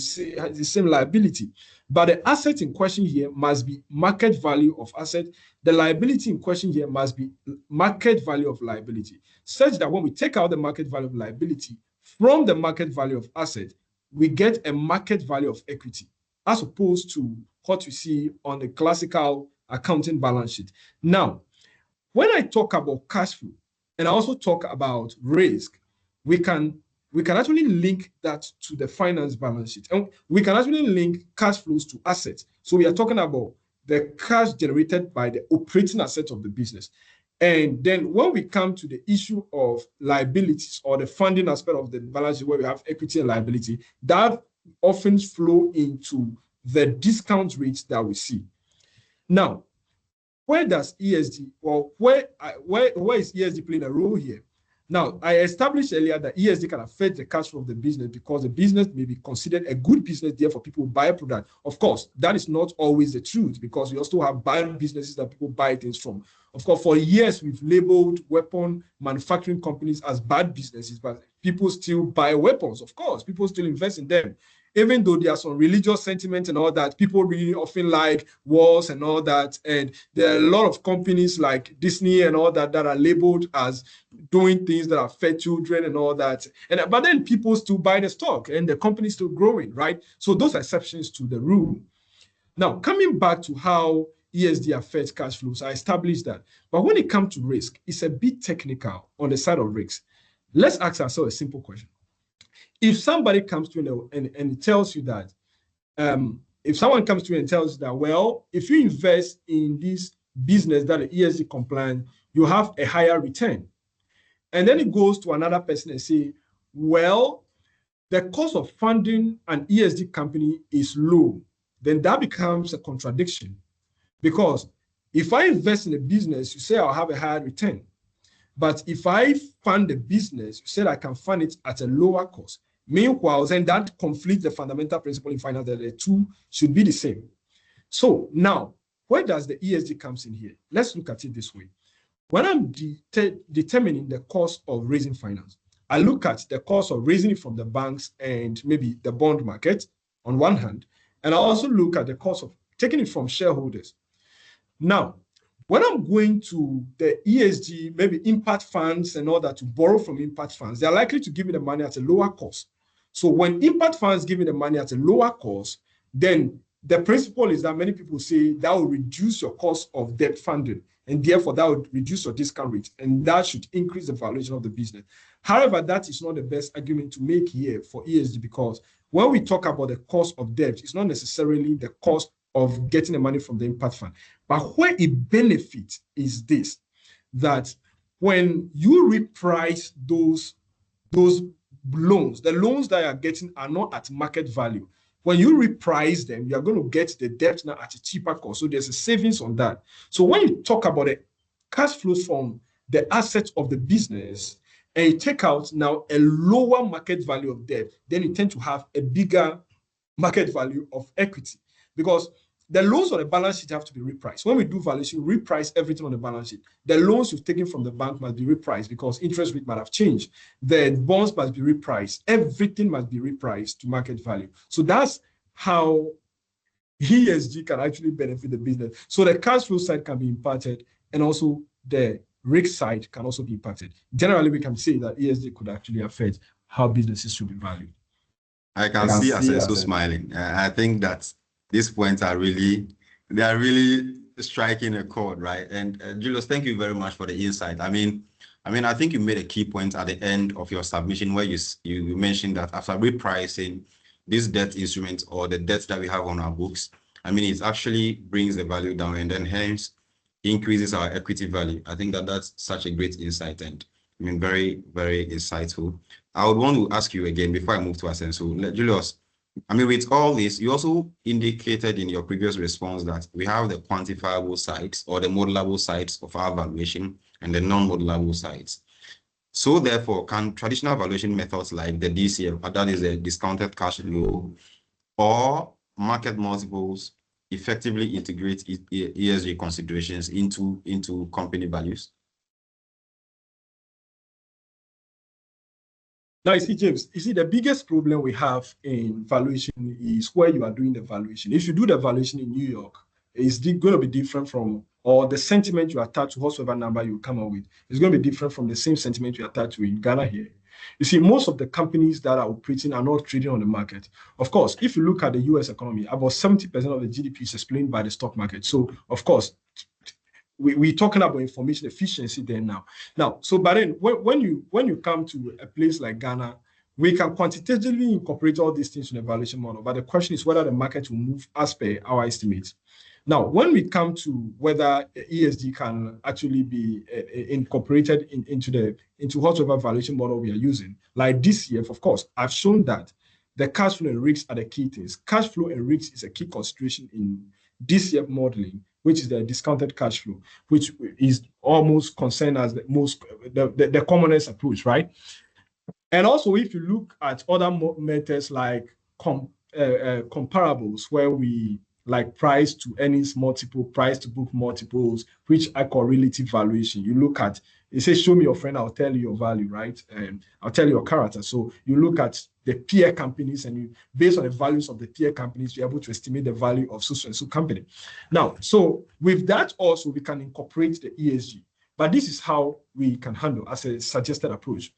[SPEAKER 3] the same liability. But the asset in question here must be market value of asset. The liability in question here must be market value of liability, such that when we take out the market value of liability from the market value of asset, we get a market value of equity, as opposed to what you see on the classical accounting balance sheet. Now, when I talk about cash flow, and I also talk about risk, we can actually link that to the finance balance sheet. And we can actually link cash flows to assets. So we are talking about the cash generated by the operating assets of the business. And then when we come to the issue of liabilities or the funding aspect of the balance sheet, where we have equity and liability, that often flow into the discount rates that we see. Now, where does ESG, or where is ESG playing a role here? Now, I established earlier that ESG can affect the cash flow of the business because the business may be considered a good business, therefore people buy a product. Of course, that is not always the truth, because we also have bad businesses that people buy things from. Of course, for years, we've labeled weapon manufacturing companies as bad businesses, but people still buy weapons. Of course, people still invest in them. Even though there are some religious sentiment and all that, people really often like wars and all that. And there are a lot of companies like Disney and all that that are labeled as doing things that affect children and all that. But then people still buy the stock and the company is still growing, right? So those are exceptions to the rule. Now, coming back to how ESG affects cash flows, I established that. But when it comes to risk, it's a bit technical on the side of risk. Let's ask ourselves a simple question. If somebody comes to you and tells you that, if someone comes to you and tells you that, well, if you invest in this business that is ESG compliant, you have a higher return. And then it goes to another person and say, well, the cost of funding an ESG company is low, then that becomes a contradiction. Because if I invest in a business, you say I'll have a higher return. But if I fund the business, you said I can fund it at a lower cost. Meanwhile, then that conflicts the fundamental principle in finance that the two should be the same. So now, where does the ESG comes in here? Let's look at it this way. When I'm determining the cost of raising finance, I look at the cost of raising it from the banks and maybe the bond market on one hand, and I also look at the cost of taking it from shareholders. Now, when I'm going to the ESG, maybe impact funds and all that, to borrow from impact funds, they're likely to give me the money at a lower cost. So when impact funds give me the money at a lower cost, then
[SPEAKER 4] the principle is that many people say that will reduce your cost of debt funding, and therefore that would reduce your discount rate, and that should increase the valuation of the business. However, that is not the best argument to make here for ESG, because when we talk about the cost of debt, it's not necessarily the cost of getting the money from the impact fund. But where it benefits is this, that when you reprice those loans, the loans that you are getting are not at market value. When you reprice them, you are going to get the debt now at a cheaper cost. So there's a savings on that. So when you talk about the cash flows from the assets of the business, and you take out now a lower market value of debt, then you tend to have a bigger market value of equity, because the loans on the balance sheet have to be repriced. When we do valuation, we reprice everything on the balance sheet. The loans you've taken from the bank must be repriced because interest rate might have changed. The bonds must be repriced. Everything must be repriced to market value. So that's how ESG can actually benefit the business. So the cash flow side can be impacted, and also the risk side can also be impacted. Generally, we can say that ESG could actually affect how businesses should be valued.
[SPEAKER 1] I can see Asenso smiling. I think that these points are really striking a chord, right? And Julius, thank you very much for the insight. I mean, I think you made a key point at the end of your submission where you mentioned that after repricing this debt instrument or the debts that we have on our books, I mean, it actually brings the value down and then hence increases our equity value. I think that that's such a great insight, and I mean, very, very insightful. I would want to ask you again before I move to Asenso, Julius, I mean, with all this, you also indicated in your previous response that we have the quantifiable sides or the modelable sides of our valuation and the non-modelable sides. So therefore, can traditional valuation methods like the DCF, that is a discounted cash flow, or market multiples effectively integrate ESG considerations into company values?
[SPEAKER 4] Now, you see, James, the biggest problem we have in valuation is where you are doing the valuation. If you do the valuation in New York, it's going to be different from, or the sentiment you attach to whatsoever number you come up with is going to be different from the same sentiment you attach to in Ghana here. You see, most of the companies that are operating are not trading on the market. Of course, if you look at the US economy, about 70% of the GDP is explained by the stock market. So, of course, we're talking about information efficiency there now. So but then when you come to a place like Ghana, we can quantitatively incorporate all these things in the valuation model. But the question is whether the market will move as per our estimates. Now, when we come to whether ESG can actually be incorporated into whatever valuation model we are using, like DCF, of course, I've shown that the cash flow and risks are the key things. Cash flow and risks is a key consideration in DCF modeling, which is the discounted cash flow, which is almost concerned as the commonest approach, right? And also, if you look at other methods like comparables, where we like price to earnings multiple, price to book multiples, which I call relative valuation. You look at, it says, show me your friend, I'll tell you your value, right? And I'll tell you your character. So you look at the peer companies, and you, based on the values of the peer companies, you're able to estimate the value of so and so company. Now, so with that also, we can incorporate the ESG. But this is how we can handle as a suggested approach.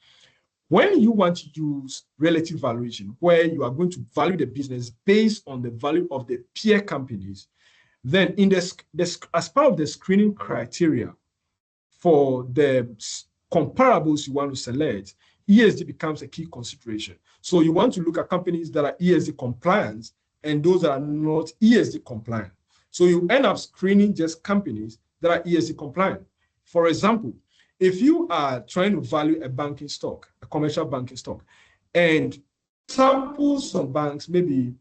[SPEAKER 4] When you want to use relative valuation, where you are going to value the business based on the value of the peer companies, then in as part of the screening criteria for the comparables you want to select, ESG becomes a key consideration. So you want to look at companies that are ESG compliant and those that are not ESG compliant. So you end up screening just companies that are ESG compliant. For example, if you are trying to value a banking stock, a commercial banking stock, and samples of banks maybe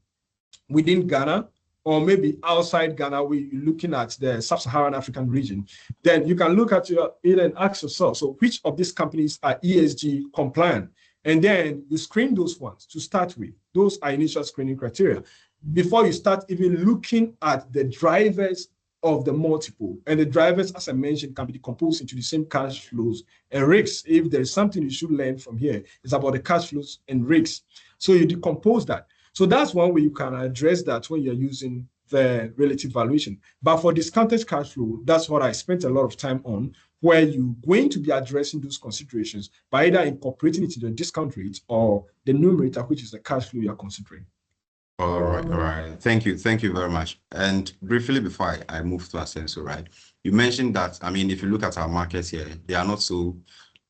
[SPEAKER 4] within Ghana or maybe outside Ghana, where you're looking at the sub-Saharan African region, then you can look at it and ask yourself, so which of these companies are ESG compliant? And then you screen those ones to start with. Those are initial screening criteria before you start even looking at the drivers of the multiple. And the drivers, as I mentioned, can be decomposed into the same cash flows and risks. If there is something you should learn from here, it's about the cash flows and risks. So you decompose that. So that's one way you can address that when you're using the relative valuation. But for discounted cash flow, that's what I spent a lot of time on, where you're going to be addressing those considerations by either incorporating it into the discount rate or the numerator, which is the cash flow you're considering.
[SPEAKER 1] All right. Thank you very much. And briefly before I move to Asenso, right? You mentioned that, I mean, if you look at our markets here, they are not so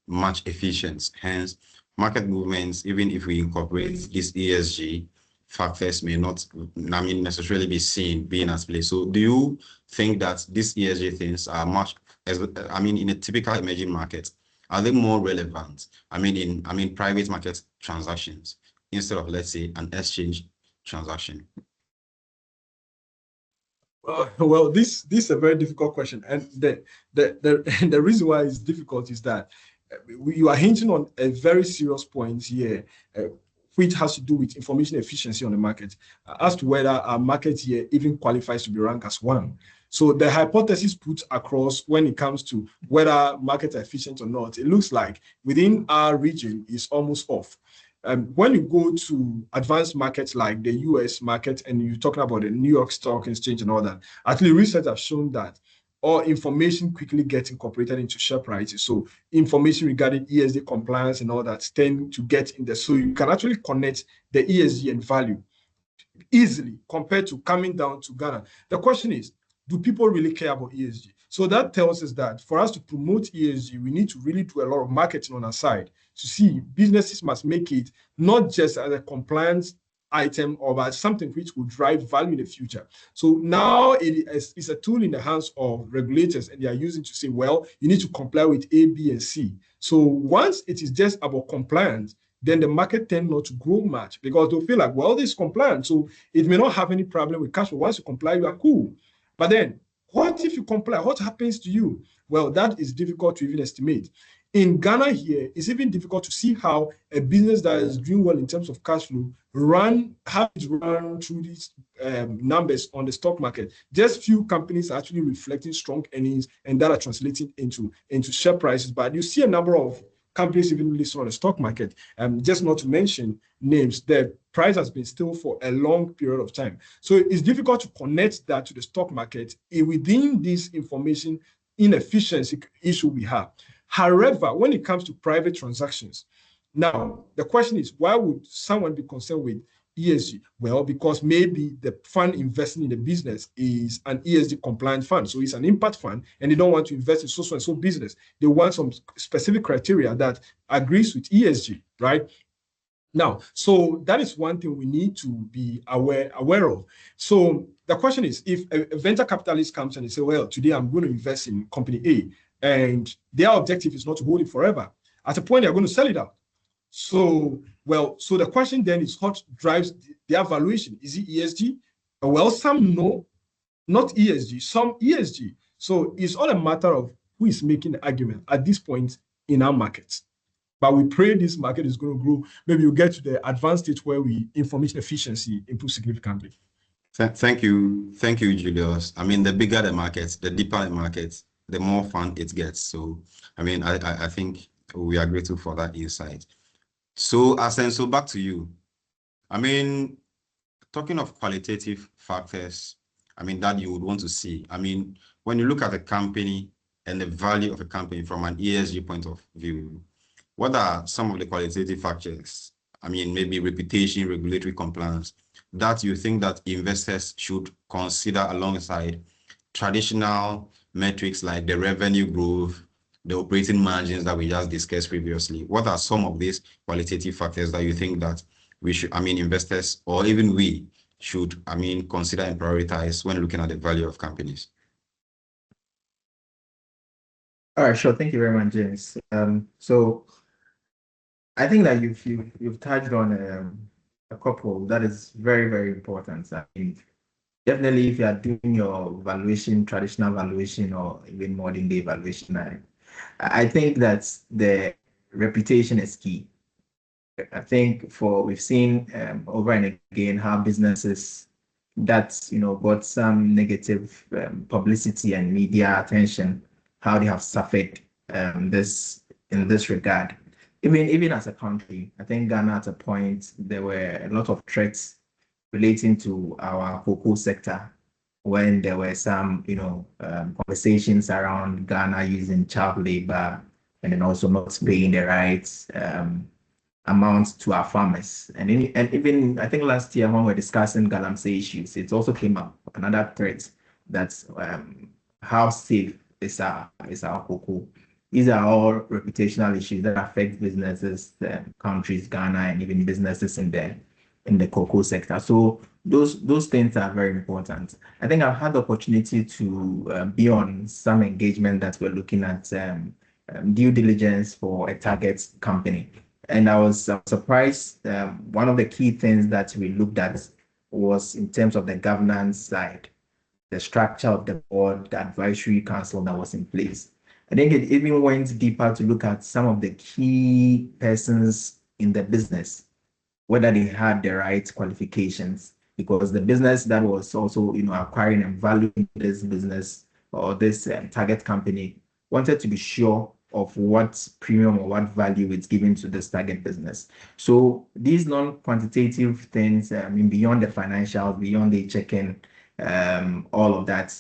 [SPEAKER 1] much efficient. Hence, market movements, even if we incorporate these ESG factors, may not, I mean, necessarily be seen being at play. So do you think that these ESG things are much, I mean, in a typical emerging market, are they more relevant? I mean, private market transactions instead of, let's say, an exchange transaction?
[SPEAKER 4] Well, this is a very difficult question, and the reason why it's difficult is that you are hinting on a very serious point here, which has to do with information efficiency on the market, as to whether our market here even qualifies to be ranked as one. So the hypothesis put across when it comes to whether markets are efficient or not, it looks like within our region is almost off. When you go to advanced markets like the US market and you're talking about the New York Stock Exchange and all that, actually research has shown that all information quickly gets incorporated into share prices. So information regarding ESG compliance and all that tend to get in there. So you can actually connect the ESG and value easily compared to coming down to Ghana. The question is, do people really care about ESG? So that tells us that for us to promote ESG, we need to really do a lot of marketing on our side to see businesses must make it not just as a compliance item or as something which will drive value in the future. So now it's a tool in the hands of regulators, and they are using to say, well, you need to comply with A, B, and C. So once it is just about compliance, then the market tend not to grow much because they'll feel like, well, this is compliant, so it may not have any problem with cash flow. Once you comply, you are cool. But then, what if you comply? What happens to you? Well, that is difficult to even estimate. In Ghana here, it's even difficult to see how a business that is doing well in terms of cash flow how it run through these numbers on the stock market. Just few companies are actually reflecting strong earnings, and that are translating into share prices. But you see a number of companies even listed on the stock market. Just not to mention names, the price has been still for a long period of time. So it's difficult to connect that to the stock market within this information inefficiency issue we have. However, when it comes to private transactions, now the question is, why would someone be concerned with ESG? Well, because maybe the fund investing in the business is an ESG compliant fund. So it's an impact fund, and they don't want to invest in so and so business. They want some specific criteria that agrees with ESG, right? Now, so that is one thing we need to be aware of. So the question is, if a venture capitalist comes and they say, well, today I'm going to invest in company A, and their objective is not to hold it forever. At a point, they're going to sell it out. So the question then is, what drives their valuation? Is it ESG? Well, some know, not ESG, some ESG. So it's all a matter of who is making the argument at this point in our markets. But we pray this market is going to grow. Maybe you get to the advanced stage where information efficiency improves significantly.
[SPEAKER 1] Thank you, Julius. I mean, the bigger the market, the deeper the market, the more fun it gets. So, I mean, I think we are grateful for that insight. So, Asenso, back to you. I mean, talking of qualitative factors, I mean, that you would want to see. I mean, when you look at a company and the value of a company from an ESG point of view, what are some of the qualitative factors? I mean, maybe reputation, regulatory compliance, that you think that investors should consider alongside traditional metrics like the revenue growth, the operating margins that we just discussed previously? What are some of these qualitative factors that you think that we should, I mean, investors or even we should, I mean, consider and prioritize when looking at the value of companies?
[SPEAKER 2] All right, sure. Thank you very much, James. So I think that you've touched on a couple that is very, very important. I mean, definitely, if you are doing your valuation, traditional valuation, or even modern day valuation, I think that the reputation is key. I think we've seen over and again how businesses that got some negative publicity and media attention, how they have suffered in this regard. Even as a country, I think Ghana at a point there were a lot of threats relating to our cocoa sector when there were some conversations around Ghana using child labor and then also not paying the rights amount to our farmers. And even I think last year when we were discussing galamsey issues, it also came up another threat that's how safe is our cocoa. These are all reputational issues that affect businesses, countries, Ghana, and even businesses in the cocoa sector. So those things are very important. I think I've had the opportunity to be on some engagement that we're looking at due diligence for a target company. And I was surprised. One of the key things that we looked at was in terms of the governance side, the structure of the board, the advisory council that was in place. I think it even went deeper to look at some of the key persons in the business, whether they had the right qualifications, because the business that was also, acquiring and valuing this business or this target company wanted to be sure of what premium or what value it's giving to this target business. So these non-quantitative things, beyond the financials, beyond the check-in, all of that,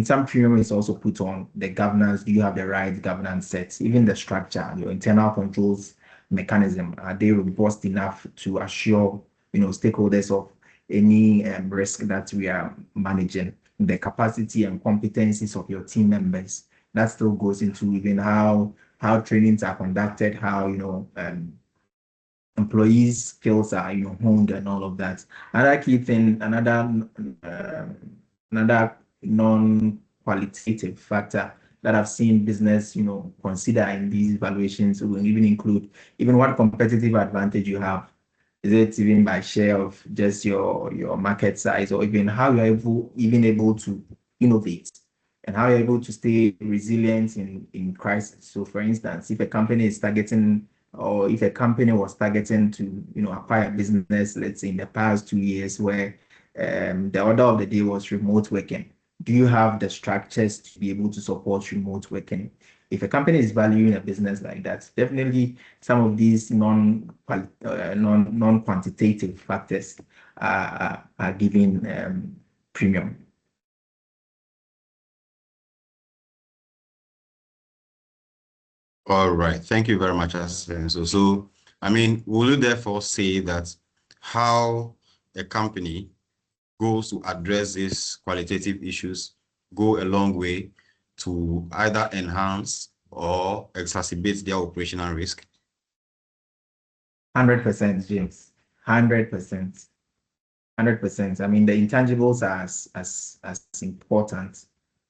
[SPEAKER 2] some premium is also put on the governance. Do you have the right governance sets? Even the structure, your internal controls mechanism, are they robust enough to assure, stakeholders of any risk that we are managing? The capacity and competencies of your team members, that still goes into even how trainings are conducted, how employees' skills are honed and all of that. Another key thing, another non-qualitative factor that I've seen business consider in these evaluations will even include even what competitive advantage you have. Is it even by share of just your market size, or even how you're able to innovate and how you're able to stay resilient in crisis? So for instance, if a company is targeting, or if a company was targeting to acquire a business, let's say in the past 2 years, where the order of the day was remote working, do you have the structures to be able to support remote working? If a company is valuing a business like that, definitely some of these non-quantitative factors are giving premium.
[SPEAKER 1] All right. Thank you very much, Asenso. So, will you therefore say that how a company goes to address these qualitative issues go a long way to either enhance or exacerbate their operational risk?
[SPEAKER 2] 100%, James. 100%. 100%. The intangibles are as important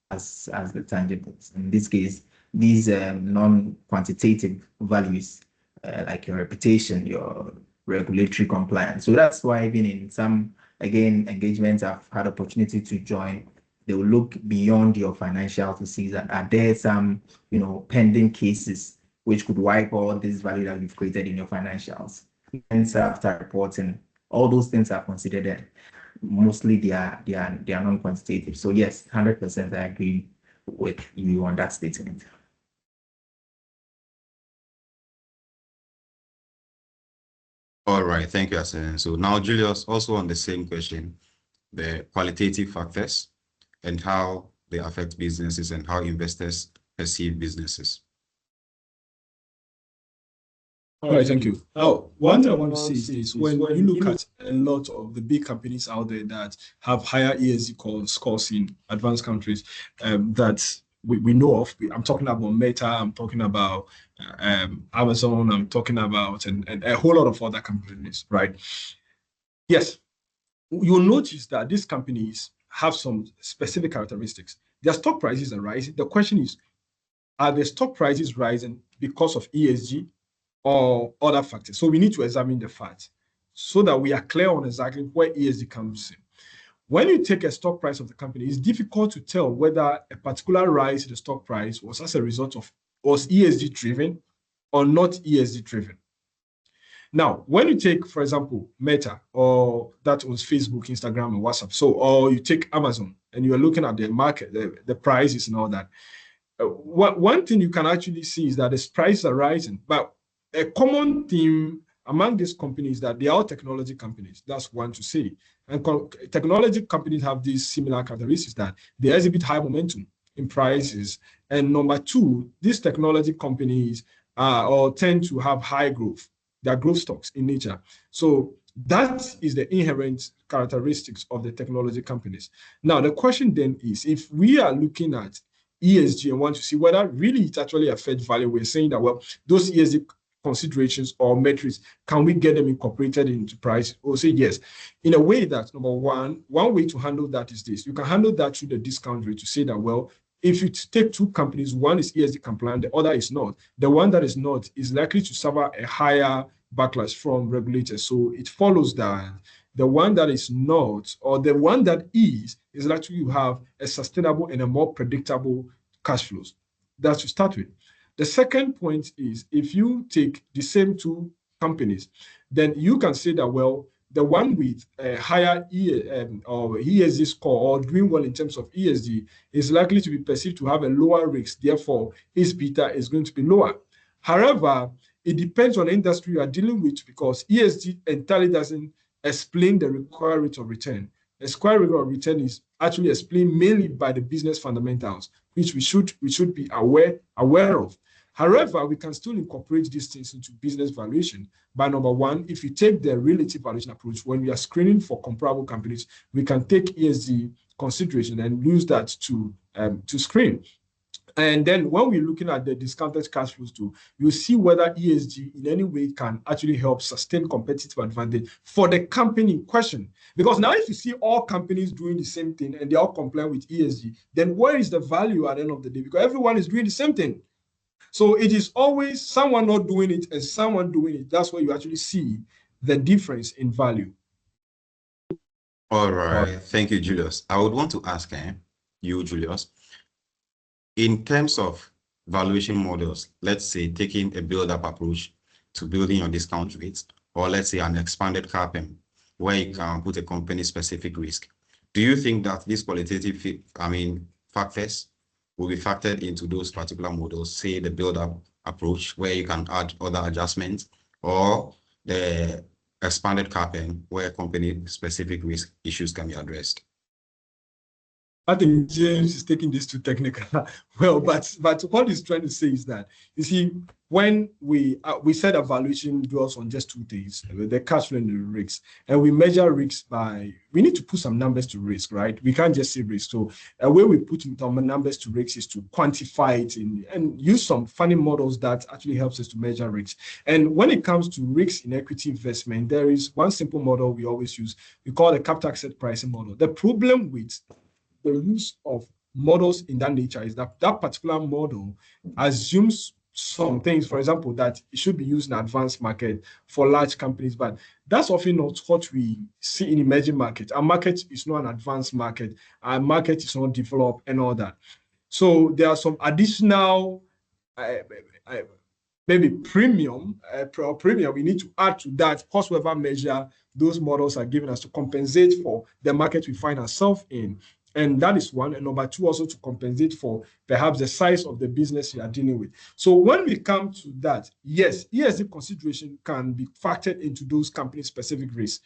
[SPEAKER 2] as the tangibles. In this case, these non-quantitative values, like your reputation, your regulatory compliance. So that's why even in some, again, engagements I've had opportunity to join, they will look beyond your financial to see that are there some, pending cases which could wipe all this value that you've created in your financials. And after reporting, all those things are considered, and mostly they are non-quantitative. So yes, 100% I agree with you on that statement.
[SPEAKER 1] All right, thank you, Asen. So now, Julius, also on the same question, the qualitative factors and how they affect businesses and how investors perceive businesses.
[SPEAKER 3] All right, thank you. Now, one thing I want to say is this: when you look at a lot of the big companies out there that have higher ESG scores in advanced countries, that we know of, I'm talking about Meta, I'm talking about Amazon, I'm talking about and a whole lot of other companies, right? Yes, you'll notice that these companies have some specific characteristics. Their stock prices are rising. The question is, are the stock prices rising because of ESG or other factors? So we need to examine the facts so that we are clear on exactly where ESG comes in. When you take a stock price of the company, it's difficult to tell whether a particular rise in the stock price was as a result of was ESG driven or not ESG driven. Now, when you take, for example, Meta, or that was Facebook, Instagram, and WhatsApp, or you take Amazon and you are looking at the market, the prices and all that, one thing you can actually see is that the prices are rising, but a common theme among these companies is that they are technology companies. That's one to say. And technology companies have these similar characteristics, that they exhibit high momentum in prices. And number two, these technology companies or tend to have high growth.
[SPEAKER 4] They are growth stocks in nature. So that is the inherent characteristics of the technology companies. Now, the question then is, if we are looking at ESG and want to see whether really it actually affects value, we're saying that, well, those ESG considerations or metrics, can we get them incorporated into price? We'll say yes. In a way that, number one way to handle that is this. You can handle that through the discount rate to say that, well, if you take two companies, one is ESG compliant, the other is not. The one that is not is likely to suffer a higher backlash from regulators. So it follows that the one that is not, or the one that is likely to have a sustainable and a more predictable cash flows. That's to start with. The second point is, if you take the same two companies, then you can say that, well, the one with a higher or ESG score or doing well in terms of ESG is likely to be perceived to have a lower risk. Therefore, its beta is going to be lower. However, it depends on the industry you are dealing with, because ESG entirely doesn't explain the required rate of return. The required rate of return is actually explained mainly by the business fundamentals, which we should be aware of. However, we can still incorporate these things into business valuation. By number one, if you take the relative valuation approach, when we are screening for comparable companies, we can take ESG consideration and use that to screen. And then when we're looking at the discounted cash flows too, you see whether ESG in any way can actually help sustain competitive advantage for the company in question. Because now if you see all companies doing the same thing and they all comply with ESG, then where is the value at the end of the day? Because everyone is doing the same thing. So it is always someone not doing it and someone doing it. That's where you actually see the difference in value.
[SPEAKER 1] All right. Thank you, Julius. I would want to ask you, Julius, in terms of valuation models, let's say taking a build-up approach to building your discount rates, or let's say an expanded KPM, where you can put a company-specific risk. Do you think that these qualitative factors will be factored into those particular models, say the build-up approach, where you can add other adjustments, or the expanded KPM, where company-specific risk issues can be addressed?
[SPEAKER 4] I think James is taking this too technical. Well, but what he's trying to say is that, you see, when we said evaluation dwells on just two things, the cash flow and the risks, and we measure risks by, we need to put some numbers to risk, right? We can't just say risk. So a way we put some numbers to risks is to quantify it and use some funny models that actually helps us to measure risks. And when it comes to risks in equity investment, there is one simple model we always use. We call the capital asset pricing model. The problem with the use of models in that nature is that that particular model assumes some things, for example, that it should be used in advanced market for large companies, but that's often not what we see in emerging markets. Our market is not an advanced market. Our market is not developed and all that. So there are some additional maybe premium we need to add to that whatsoever measure those models are giving us to compensate for the market we find ourselves in. And that is one. And number two, also to compensate for perhaps the size of the business you are dealing with. So when we come to that, yes, ESG consideration can be factored into those company-specific risks.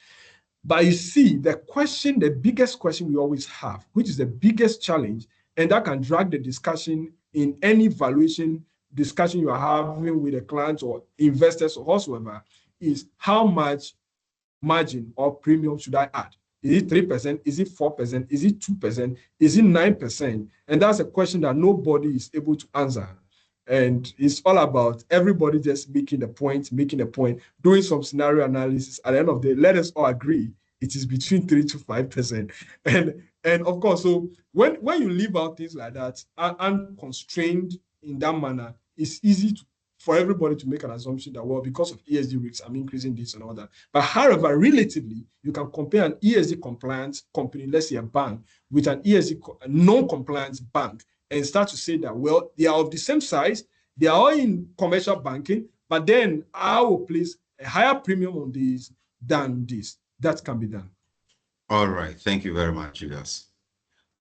[SPEAKER 4] But you see, the biggest question we always have, which is the biggest challenge, and that can drag the discussion in any valuation discussion you are having with a client or investors or whatsoever, is how much margin or premium should I add? Is it 3%? Is it 4%? Is it 2%? Is it 9%? And that's a question that nobody is able to answer. And it's all about everybody just making a point, doing some scenario analysis. At the end of the day, let us all agree it is between 3 to 5%. And of course, so when you leave out things like that, unconstrained in that manner, it's easy for everybody to make an assumption that, well, because of ESG risks, I'm increasing this and all that. But however, relatively, you can compare an ESG compliance company, let's say a bank, with an ESG non-compliance bank and start to say that, well, they are of the same size, they are all in commercial banking, but then I will place a higher premium on these than this. That can be done.
[SPEAKER 1] All right. Thank you very much, Julius.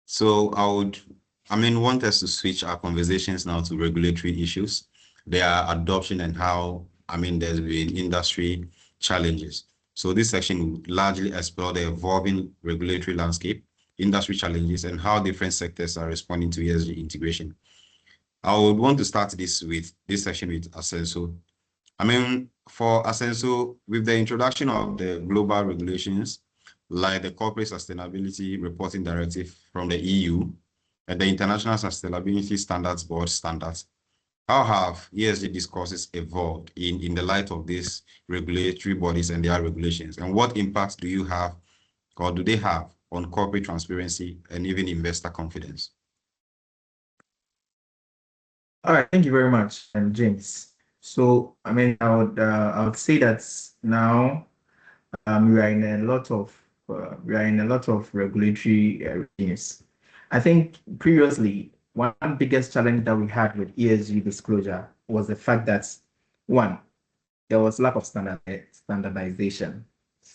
[SPEAKER 1] So want us to switch our conversations now to regulatory issues, their adoption, and how, there's been industry challenges. So this section will largely explore the evolving regulatory landscape, industry challenges, and how different sectors are responding to ESG integration. I would want to start this section with Asenso. For Asenso, with the introduction of the global regulations, like the Corporate Sustainability Reporting Directive from the EU and the International Sustainability Standards Board standards, how have ESG discourses evolved in the light of these regulatory bodies and their regulations? And what impact do you have, or do they have, on corporate transparency and even investor confidence?
[SPEAKER 2] All right, thank you very much, James. So, I mean, I would say that now we are in a lot of regulatory regimes. I think previously one biggest challenge that we had with ESG disclosure was the fact that one, there was lack of standardization.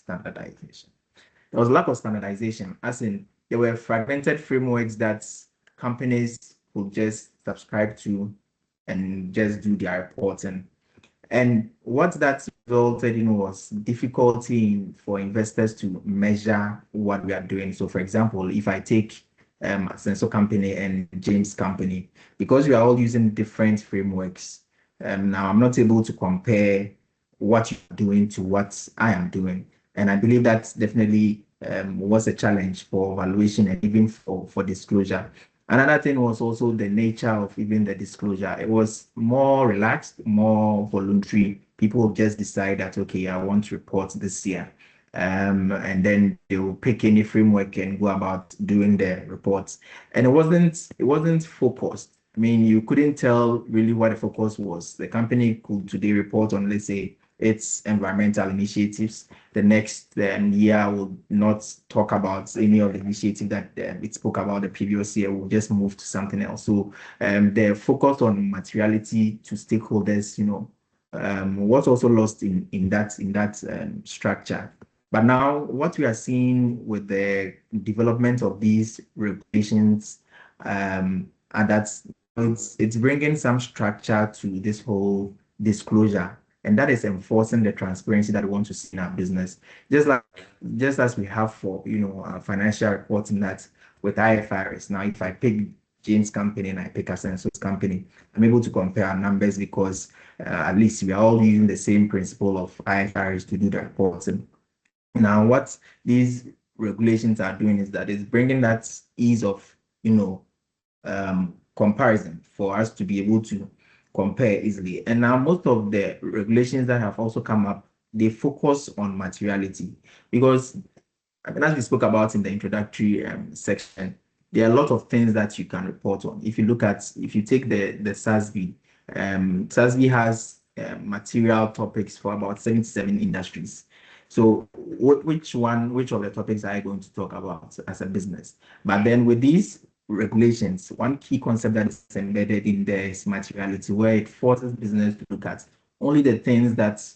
[SPEAKER 2] There was lack of standardization, as in there were fragmented frameworks that companies could just subscribe to and just do their reporting. And what that resulted in was difficulty for investors to measure what we are doing. So, for example, if I take a Sensor company and James company, because we are all using different frameworks, now I'm not able to compare what you're doing to what I am doing. And I believe that definitely was a challenge for valuation and even for disclosure. Another thing was also the nature of even the disclosure. It was more relaxed, more voluntary. People just decide that, okay, I want to report this year. And then they will pick any framework and go about doing the reports. And it wasn't focused. I mean, you couldn't tell really what the focus was. The company could today report on, let's say, its environmental initiatives. The next year will not talk about any of the initiatives that it spoke about the previous year. We'll just move to something else. So the focus on materiality to stakeholders, was also lost in that structure. But now what we are seeing with the development of these regulations, and it's bringing some structure to this whole disclosure. And that is enforcing the transparency that we want to see in our business. Just as we have for financial reporting that with IFRS. Now, if I pick James' company and I pick Asenso's company, I'm able to compare our numbers because at least we are all using the same principle of IFRS to do the reporting. Now, what these regulations are doing is that it's bringing that ease of comparison for us to be able to compare easily. And now most of the regulations that have also come up, they focus on materiality because, as we spoke about in the introductory section, there are a lot of things that you can report on. If you take the SASB, SASB has material topics for about 77 industries. So which of the topics are you going to talk about as a business? But then with these regulations, one key concept that is embedded in there is materiality, where it forces business to look at only the things that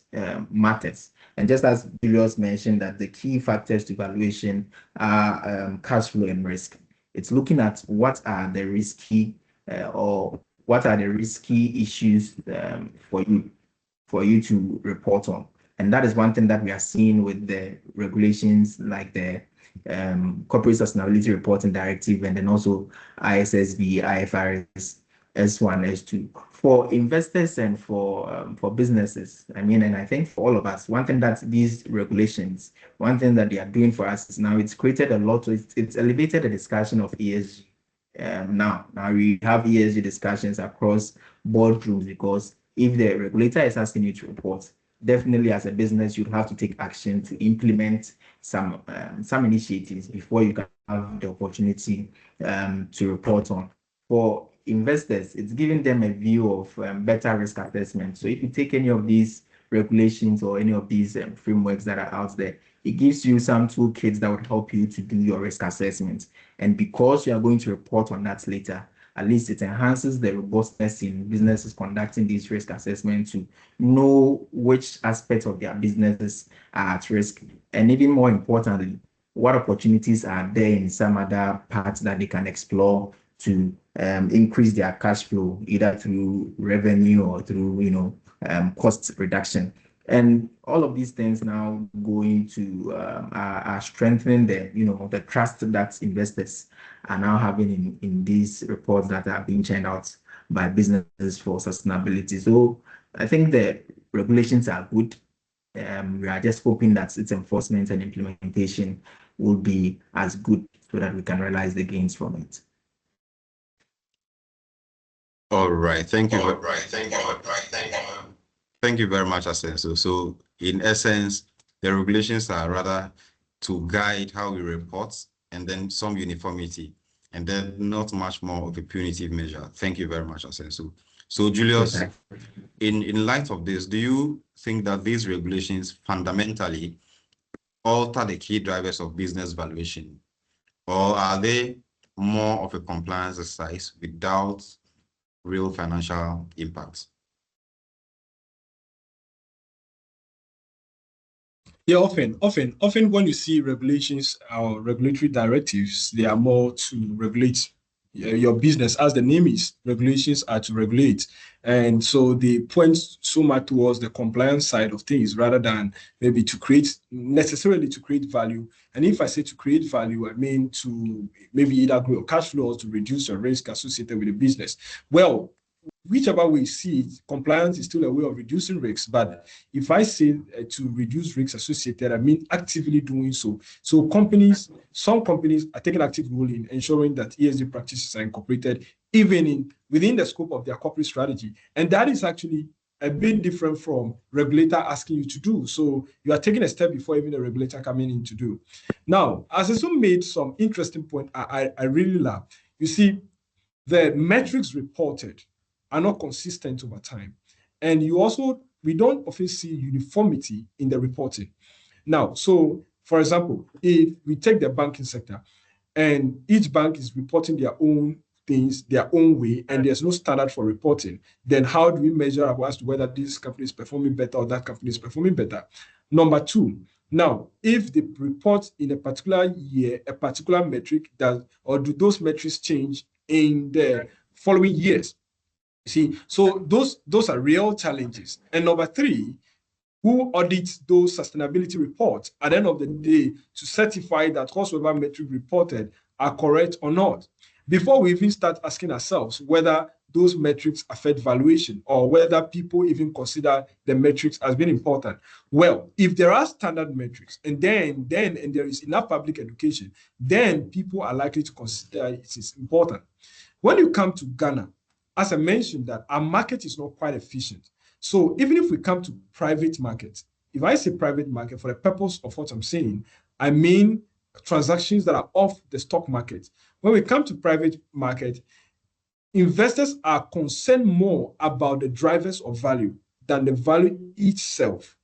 [SPEAKER 2] matters. And just as Julius mentioned, that the key factors to valuation are cash flow and risk. It's looking at what are the risky issues for you to report on. And that is one thing that we are seeing with the regulations like the Corporate Sustainability Reporting Directive, and then also ISSB, IFRS, S1, S2. For investors and for businesses, I mean, and I think for all of us, one thing that these regulations, one thing that they are doing for us is now it's created a lot, it's elevated the discussion of ESG. Now we have ESG discussions across boardrooms because if the regulator is asking you to report, definitely as a business, you'd have to take action to implement some initiatives before you can have the opportunity to report on. For investors, it's giving them a view of better risk assessment. So if you take any of these regulations or any of these frameworks that are out there, it gives you some toolkits that would help you to do your risk assessment. And because you are going to report on that later, at least it enhances the robustness in businesses conducting these risk assessments to know which aspects of their businesses are at risk. And even more importantly, what opportunities are there in some other parts that they can explore to increase their cash flow, either through revenue or through, cost reduction. And all of these things now going to are strengthening the trust that investors are now having in these reports that are being churned out by businesses for sustainability. So I think the regulations are good. We are just hoping that its enforcement and implementation will be as good so that we can realize the gains from it.
[SPEAKER 1] All right. Thank you. Thank you very much, Asenso. So in essence, the regulations are rather to guide how we report and then some uniformity, and then not much more of a punitive measure. Thank you very much, Asenso. So Julius,
[SPEAKER 2] Okay.
[SPEAKER 1] in light of this, do you think that these regulations fundamentally alter the key drivers of business valuation, or are they more of a compliance exercise without real financial impact?
[SPEAKER 3] Yeah, often when you see regulations or regulatory directives, they are more to regulate your business. As the name is, regulations are to regulate. And so they point so much towards the compliance side of things rather than maybe necessarily to create value. And if I say to create value, I mean to maybe either grow your cash flow or to reduce your risk associated with the business. Well, whichever way you see it, compliance is still a way of reducing risks. But if I say to reduce risks associated, I mean actively doing so. So some companies are taking active role in ensuring that ESG practices are incorporated even within the scope of their corporate strategy. And that is actually a bit different from regulator asking you to do. So you are taking a step before even the regulator coming in to do. Now, as Asenso made some interesting point, I really love. You see, the metrics reported are not consistent over time. And we don't often see uniformity in the reporting. Now, so for example, if we take the banking sector and each bank is reporting their own things their own way and there's no standard for reporting, then how do we measure as to whether this company is performing better or that company is performing better? Number two, now, if they report in a particular year, a particular metric or do those metrics change in the following years? See, so those are real challenges. And number three, who audits those sustainability reports at the end of the day to certify that whatsoever metric reported are correct or not? Before we even start asking ourselves whether those metrics affect valuation or whether people even consider the metrics as being important. Well, if there are standard metrics and there is enough public education, then people are likely to consider it is important. When you come to Ghana, as I mentioned, that our market is not quite efficient. So even if we come to private markets, if I say private market for the purpose of what I'm saying, I mean transactions that are off the stock market. When we come to private market, investors are concerned more about the drivers of value than the value itself.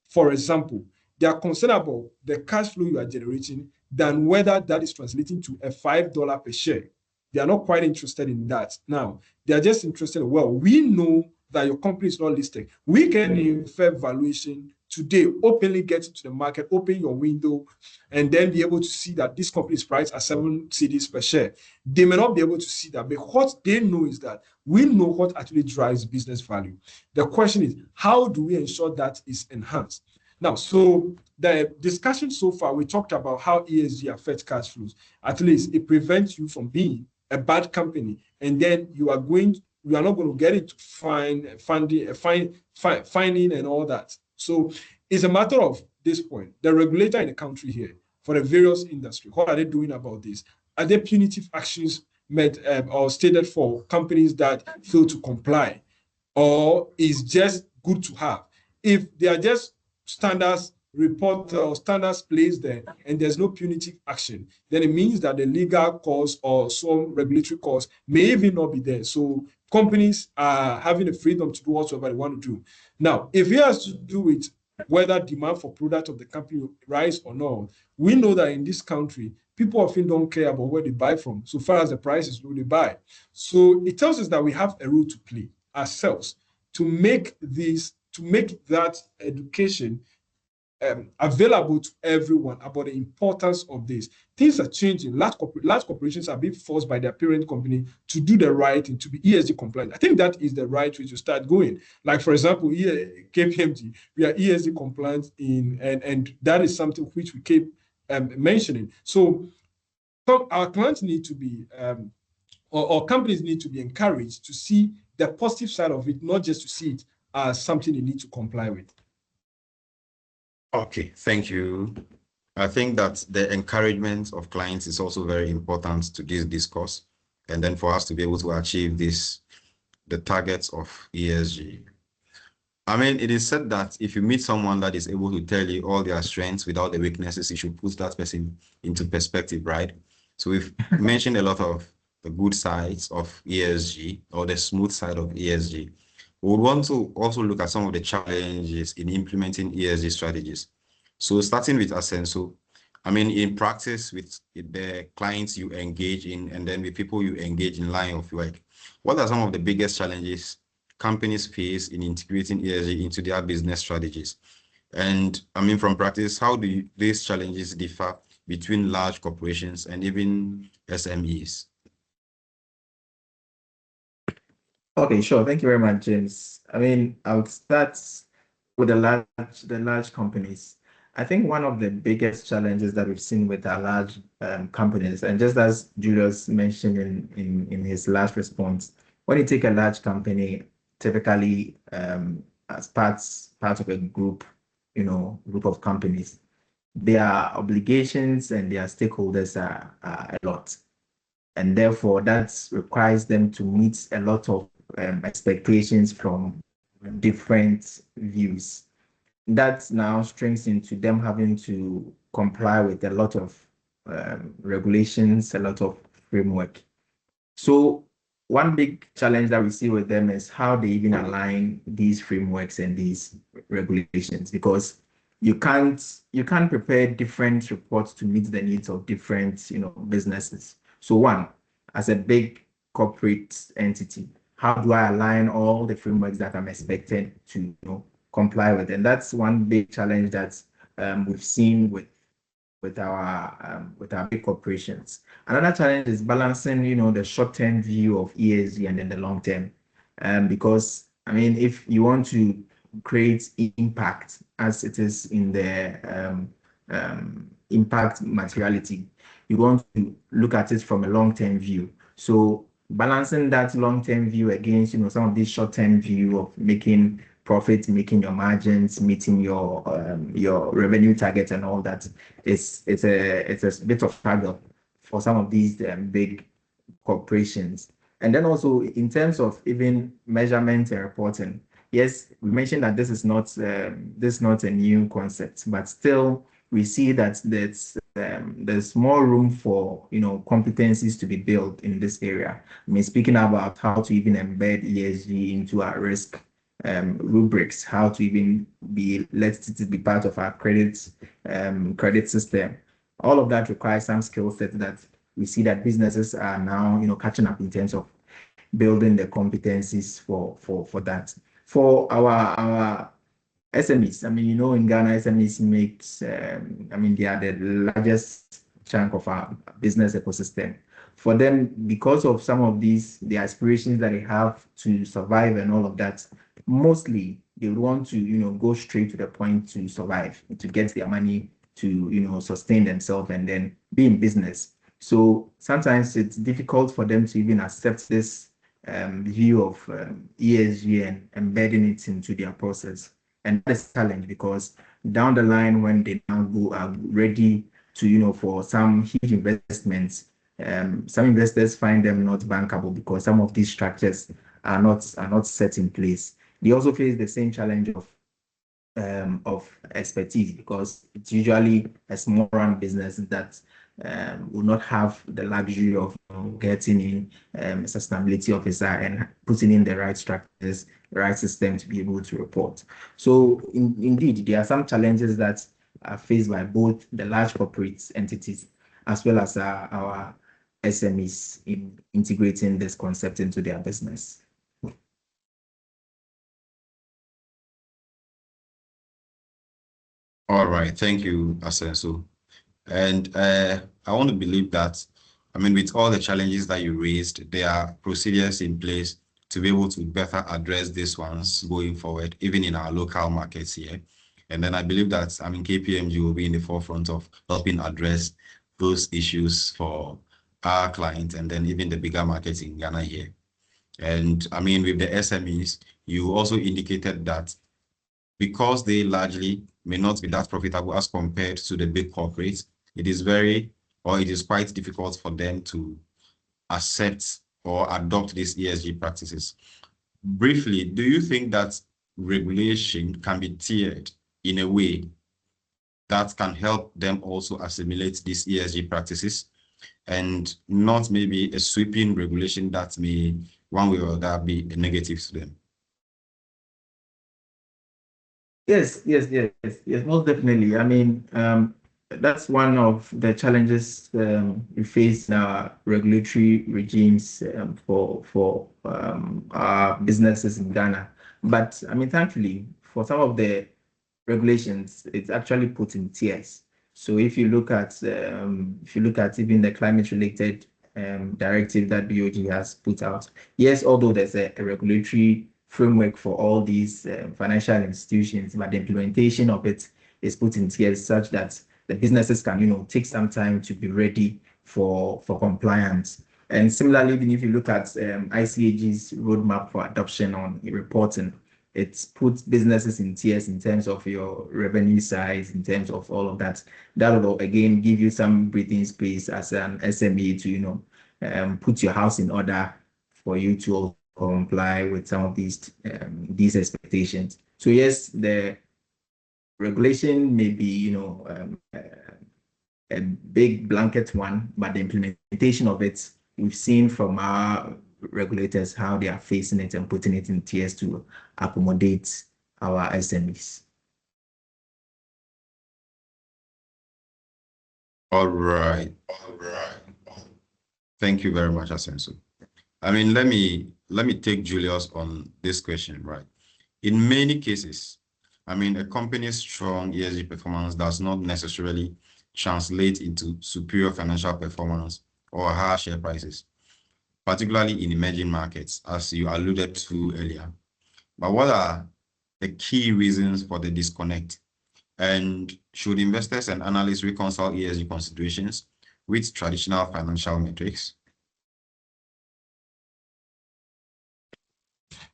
[SPEAKER 3] For example, they are concerned about the cash flow you are generating than whether that is translating to a $5 per share. They are not quite interested in that. Now, they are just interested, well, we know that your company is not listed. We can infer valuation today, openly get into the market, open your window, and then be able to see that this company is priced at 7 cedis per share. They may not be able to see that, but what they know is that we know what actually drives business value. The question is, how do we ensure that is enhanced? Now, so the discussion so far, we talked about how ESG affects cash flows. At least it prevents you from being a bad company, and then you are not going to get into finding and all that. So it's a matter of this point. The regulator in the country here for the various industries, what are they doing about this? Are there punitive actions made or stated for companies that fail to comply, or is just good to have? If they are just standards report or standards placed there and there's no punitive action, then it means that the legal cause or some regulatory cause may even not be there. So companies are having the freedom to do whatever they want to do. Now, if it has to do with whether demand for product of the company rise or not, we know that in this country, people often don't care about where they buy from, so far as the price is low, they buy. So it tells us that we have a role to play ourselves to make that education available to everyone about the importance of this. Things are changing. Large corporations are being forced by their parent company to do the right thing, to be ESG compliant. I think that is the right way to start going. Like, for example, here, KPMG, we are ESG compliant and that is something which we keep mentioning. So our clients need to be, or companies need to be encouraged to see the positive side of it, not just to see it
[SPEAKER 4] as something you need to comply with?
[SPEAKER 1] Okay, thank you. I think that the encouragement of clients is also very important to this discourse, and then for us to be able to achieve the targets of ESG. I mean, it is said that if you meet someone that is able to tell you all their strengths without the weaknesses, you should put that person into perspective, right? So we've mentioned a lot of the good sides of ESG or the smooth side of ESG. We would want to also look at some of the challenges in implementing ESG strategies. So starting with Asenso, I mean, in practice with the clients you engage in and then with people you engage in line of work, what are some of the biggest challenges companies face in integrating ESG into their business strategies? And I mean, from practice, how do these challenges differ between large corporations and even SMEs?
[SPEAKER 2] Okay, sure. Thank you very much, James. I mean, I would start with the large companies. I think one of the biggest challenges that we've seen with our large companies, and just as Julius mentioned in his last response, when you take a large company, typically as part of a group, group of companies, their obligations and their stakeholders are a lot. And therefore, that requires them to meet a lot of expectations from different views. That now strings into them having to comply with a lot of regulations, a lot of framework. So one big challenge that we see with them is how they even align these frameworks and these regulations, because you can't prepare different reports to meet the needs of different businesses. So one, as a big corporate entity, how do I align all the frameworks that I'm expected to comply with? And that's one big challenge that we've seen with our big corporations. Another challenge is balancing, the short-term view of ESG and then the long-term, because I mean, if you want to create impact as it is in the impact materiality, you want to look at it from a long-term view. So balancing that long-term view against, some of this short-term view of making profits, making your margins, meeting your revenue targets and all that, it's a bit of struggle for some of these big corporations. And then also in terms of even measurement and reporting, yes, we mentioned that this is not a new concept, but still we see that there's more room for competencies to be built in this area. I mean, speaking about how to even embed ESG into our risk rubrics, how to even let it be part of our credit system. All of that requires some skill set that we see that businesses are now catching up in terms of building the competencies for that. For our SMEs, I mean, in Ghana, SMEs makes, I mean, they are the largest chunk of our business ecosystem. For them, because of some of the aspirations that they have to survive and all of that, mostly they would want to, go straight to the point to survive, to get their money to, sustain themselves and then be in business. So sometimes it's difficult for them to even accept this view of ESG and embedding it into their process. And that's a challenge because down the line, when they now are ready to, for some huge investments, some investors find them not bankable because some of these structures are not set in place. They also face the same challenge of expertise because it's usually a small run business that will not have the luxury of getting in a sustainability officer and putting in the right structures, the right system to be able to report. So indeed, there are some challenges that are faced by both the large corporate entities as well as our SMEs in integrating this concept into their business.
[SPEAKER 1] All right, thank you, Asenso. And I want to believe that, I mean, with all the challenges that you raised, there are procedures in place to be able to better address these ones going forward, even in our local markets here. And then I believe that, I mean, KPMG will be in the forefront of helping address those issues for our clients and then even the bigger markets in Ghana here. And I mean, with the SMEs, you also indicated that because they largely may not be that profitable as compared to the big corporates, it is quite difficult for them to accept or adopt these ESG practices. Briefly, do you think that regulation can be tiered in a way that can help them also assimilate these ESG practices, and not maybe a sweeping regulation that may one way or other be a negative to them?
[SPEAKER 2] Yes, most definitely. I mean, that's one of the challenges we face in our regulatory regimes for our businesses in Ghana. But I mean, thankfully, for some of the regulations, it's actually put in tiers. So if you look at even the climate-related directive that BOG has put out, yes, although there's a regulatory framework for all these financial institutions, but the implementation of it is put in tiers such that the businesses can, take some time to be ready for compliance. And similarly, even if you look at ICAG's roadmap for adoption on reporting, it puts businesses in tiers in terms of your revenue size, in terms of all of that. That will again give you some breathing space as an SME to, put your house in order for you to comply with some of these expectations. So yes, the regulation may be, a big blanket one, but the implementation of it, we've seen from our regulators how they are facing it and putting it in tiers to accommodate our SMEs.
[SPEAKER 1] All right. Thank you very much, Asenso. I mean, let me take Julius on this question, right? In many cases, I mean, a company's strong ESG performance does not necessarily translate into superior financial performance or higher share prices, particularly in emerging markets, as you alluded to earlier. But what are the key reasons for the disconnect? And should investors and analysts reconcile ESG considerations with traditional financial metrics?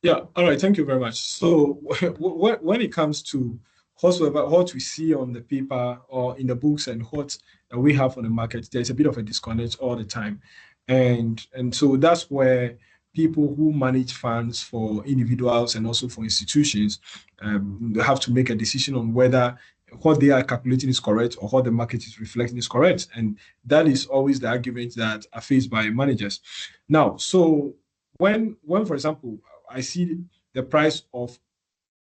[SPEAKER 3] Yeah, all right, thank you very much. So when it comes to what we see on the paper or in the books and what we have on the market, there's a bit of a disconnect all the time. And so that's where people who manage funds for individuals and also for institutions have to make a decision on whether what they are calculating is correct or what the market is reflecting is correct. And that is always the argument that are faced by managers. Now, so when for example, I see the price of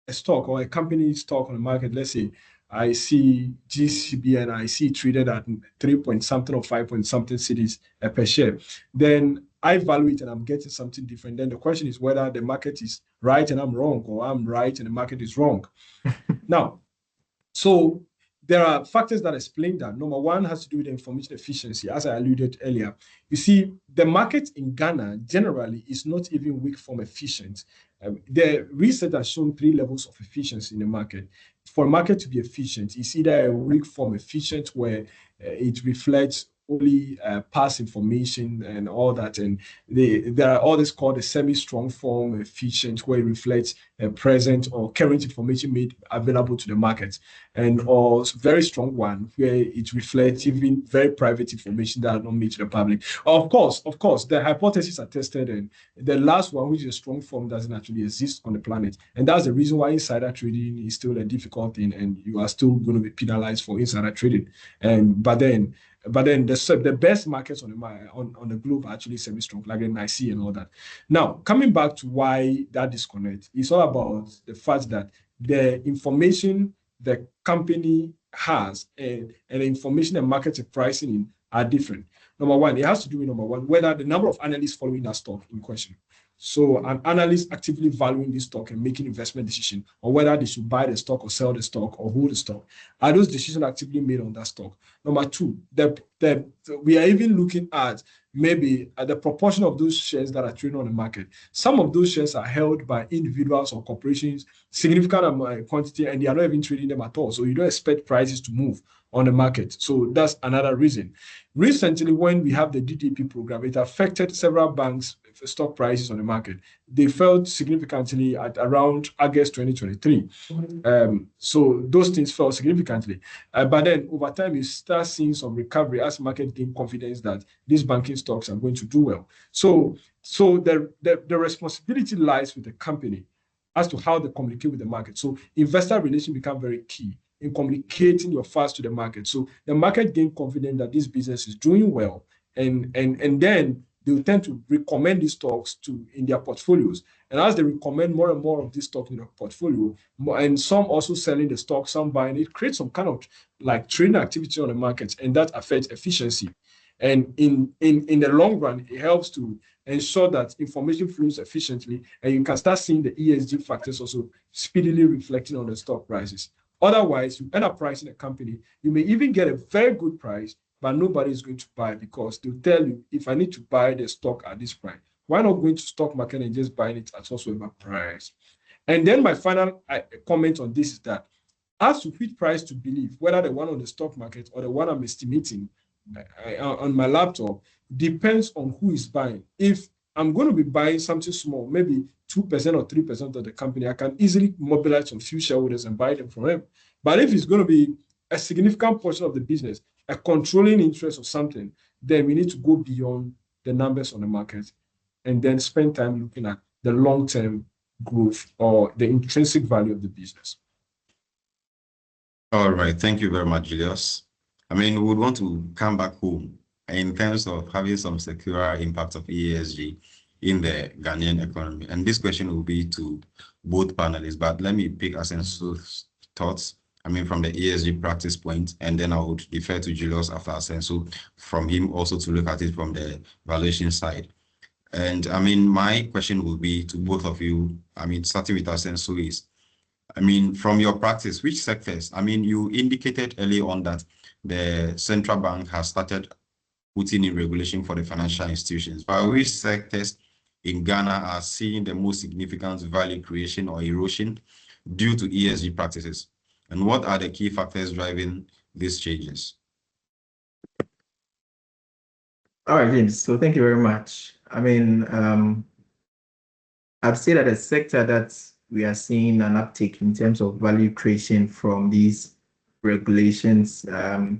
[SPEAKER 3] a stock or a company stock on the market, let's say I see GCB and I see it traded at 3 point something or 5 point something cedis per share, then I value it and I'm getting something different. Then the question is whether the market is right and I'm wrong, or I'm right and the market is wrong. Now, so there are factors that explain that. Number one has to do with information efficiency, as I alluded earlier. You see, the market in Ghana generally is not even weak form efficient. The research has shown 3 levels of efficiency in the market. For a market to be efficient, it's either a weak form efficient where it reflects only past information and all that, and there are others called a semi-strong form efficient where it reflects present or current information made available to the market, and or very strong one where it reflects even very private information that are not made to the public. Of course, the hypotheses are tested, and the last one, which is a strong form, doesn't actually exist on the planet, and that's the reason why insider trading is still a difficult thing, and you are still going to be penalized for insider trading. But then the best markets on the globe are actually semi-strong, like the NIC and all that. Now, coming back to why that disconnect, it's all about the fact that the information the company has and the information the market is pricing in are different. Number one, it has to do with whether the number of analysts following that stock in question. So an analyst actively valuing this stock and making investment decision on whether they should buy the stock or sell the stock or hold the stock. Are those decisions actively made on that stock? Number two, the
[SPEAKER 4] we are even looking at maybe the proportion of those shares that are traded on the market. Some of those shares are held by individuals or corporations, significant quantity, and they are not even trading them at all. So you don't expect prices to move on the market. So that's another reason. Recently, when we have the DDP program, it affected several banks' stock prices on the market. They fell significantly at around August 2023. So those things fell significantly. But then over time, you start seeing some recovery as market gain confidence that these banking stocks are going to do well. So the responsibility lies with the company as to how they communicate with the market. So investor relations become very key in communicating your facts to the market. So the market gain confidence that this business is doing well, and then they will tend to recommend these stocks in their portfolios. And as they recommend more and more of these stocks in their portfolio, and some also selling the stock, some buying, it creates some kind of like trading activity on the market, and that affects efficiency. And in the long run, it helps to ensure that information flows efficiently, and you can start seeing the ESG factors also speedily reflecting on the stock prices. Otherwise, you end up pricing a company. You may even get a very good price, but nobody is going to buy because they'll tell you, if I need to buy the stock at this price, why not going to stock market and just buying it at whatsoever price? And then my final comment on this is that as to which price to believe, whether the one on the stock market or the one I'm estimating on my laptop, depends on who is buying. If I'm going to be buying something small, maybe 2% or 3% of the company, I can easily mobilize some few shareholders and buy them from them. But if it's going to be a significant portion of the business, a controlling interest or something, then we need to go beyond the numbers on the market and then spend time looking at the long-term growth or the intrinsic value of the business.
[SPEAKER 1] All right. Thank you very much, Julius. I mean, we would want to come back home in terms of having some secure impact of ESG in the Ghanaian economy. And this question will be to both panelists, but let me pick Asensu's thoughts. I mean, from the ESG practice point, and then I would defer to Julius after Asensu, from him also to look at it from the valuation side. And I mean, my question will be to both of you. I mean, starting with Asensu is, I mean, from your practice, which sectors? I mean, you indicated early on that the central bank has started putting in regulation for the financial institutions, but which sectors in Ghana are seeing the most significant value creation or erosion due to ESG practices? And what are the key factors driving these changes?
[SPEAKER 2] All right, James. So thank you very much. I mean, I'd say that a sector that we are seeing an uptick in terms of value creation from these regulations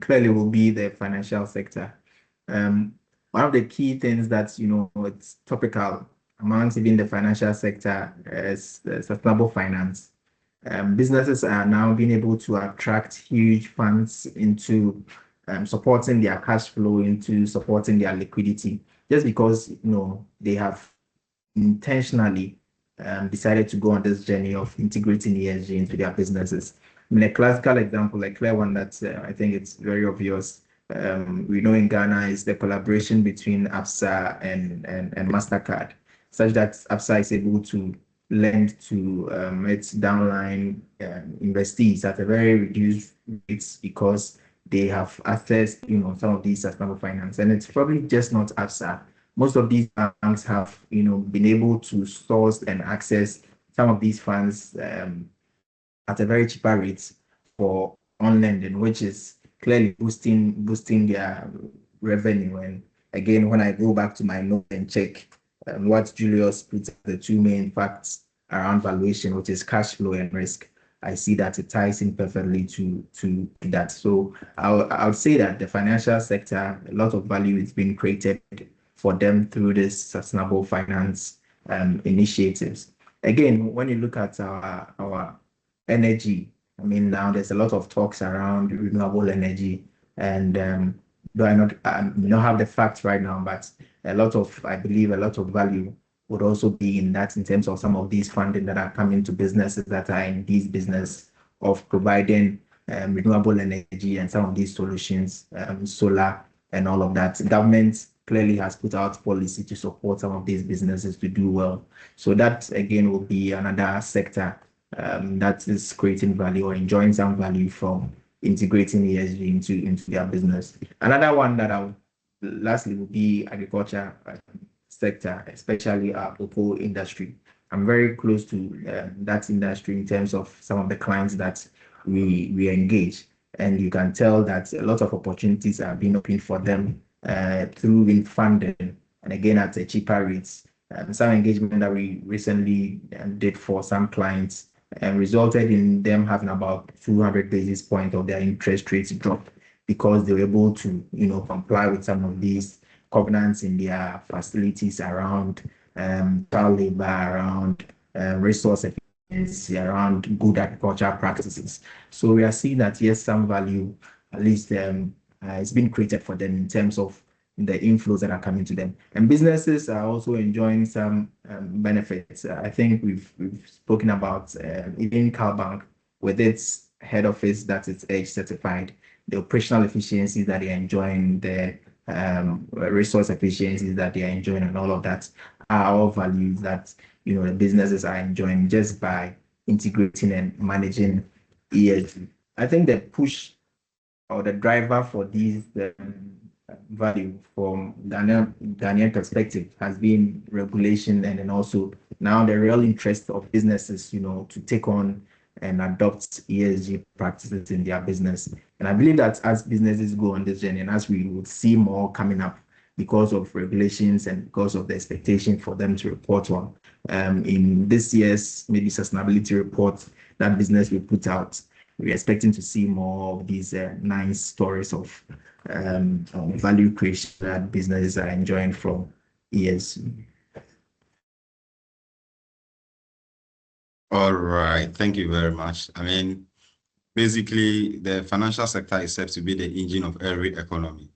[SPEAKER 2] clearly will be the financial sector. One of the key things that, it's topical amongst even the financial sector is sustainable finance. Businesses are now being able to attract huge funds into supporting their cash flow, into supporting their liquidity, just because they have intentionally decided to go on this journey of integrating ESG into their businesses. I mean, a classical example, a clear one that I think it's very obvious, we know in Ghana is the collaboration between ABSA and MasterCard, such that ABSA is able to lend to its downline investees at a very reduced rates because they have accessed, some of these sustainable finance. And it's probably just not ABSA. Most of these banks have, been able to source and access some of these funds at a very cheaper rate for on lending, which is clearly boosting their revenue. And again, when I go back to my note and check what Julius put the two main facts around valuation, which is cash flow and risk, I see that it ties in perfectly to that. So I would say that the financial sector, a lot of value is being created for them through this sustainable finance initiatives. Again, when you look at our energy, I mean, now there's a lot of talks around renewable energy, and though I don't have the facts right now, but I believe a lot of value would also be in that, in terms of some of these funding that are coming to businesses that are in these business of providing renewable energy and some of these solutions, solar and all of that. Government clearly has put out policy to support some of these businesses to do well. So that again will be another sector that is creating value or enjoying some value from integrating ESG into their business. Another one that I would lastly would be agriculture sector, especially our cocoa industry. I'm very close to that industry in terms of some of the clients that we engage, and you can tell that a lot of opportunities are being opened for them through in funding, and again at a cheaper rates. Some engagement that we recently did for some clients resulted in them having about 200 basis points of their interest rates drop because they were able to, comply with some of these covenants in their facilities around child labor, around resource efficiency, around good agricultural practices. So we are seeing that yes, some value at least it's been created for them in terms of the inflows that are coming to them. And businesses are also enjoying some benefits. I think we've spoken about even CalBank with its head office that is EDGE certified, the operational efficiencies that they are enjoying, the resource efficiencies that they are enjoying, and all of that are all values that the businesses are enjoying just by integrating and managing ESG. I think the push or the driver for these value from Ghanaian perspective has been regulation, and then also now the real interest of businesses, to take on and adopt ESG practices in their business. And I believe that as businesses go on this journey, and as we would see more coming up because of regulations and because of the expectation for them to report on in this year's maybe sustainability report that business will put out, we're expecting to see more of these nice stories of value creation that businesses are enjoying from ESG.
[SPEAKER 1] All right, thank you very much. I mean, basically, the financial sector is said to be the engine of every economy.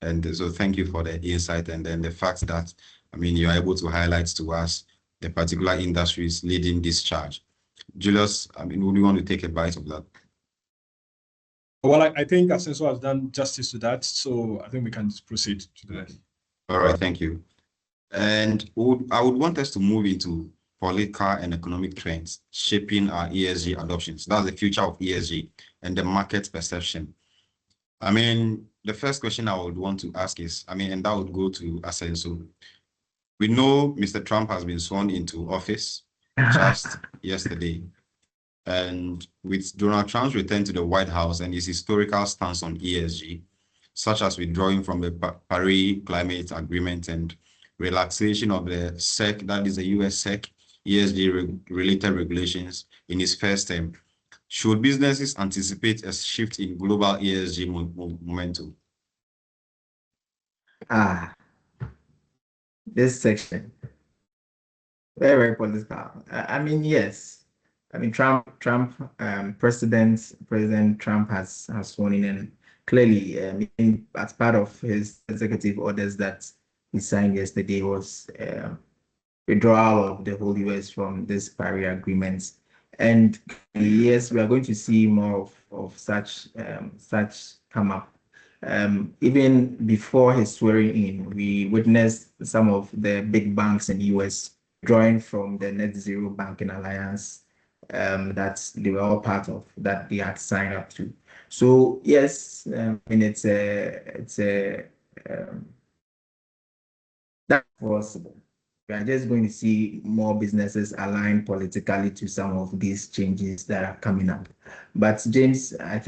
[SPEAKER 1] And so thank you for the insight, and then the fact that, you're able to highlight to us the particular industries leading this charge. Julius, would you want to take a bite of that?
[SPEAKER 3] Well, I think Asenso has done justice to that, so I think we can proceed to the next.
[SPEAKER 1] All right, thank you. And I would want us to move into political and economic trends shaping our ESG adoptions. That's the future of ESG and the market perception. The first question I would want to ask is, and that would go to Asenso. We know Mr. Trump has been sworn into office just yesterday. And with Donald Trump's return to the White House and his historical stance on ESG, such as withdrawing from the Paris Climate Agreement and relaxation of the SEC, that is the US SEC, ESG-related regulations in his first term, should businesses anticipate a shift in global ESG momentum?
[SPEAKER 2] This section, very, very political. Yes. President Trump has sworn in, and clearly, as part of his executive orders that he signed yesterday was withdrawal of the whole US from this Paris agreement. And yes, we are going to see more of such come up. Even before his swearing in, we witnessed some of the big banks in the US drawing from the Net Zero Banking Alliance that they were all part of, that they had signed up to. So yes, that's possible. We are just going to see more businesses align politically to some of these changes that are coming up. But James, I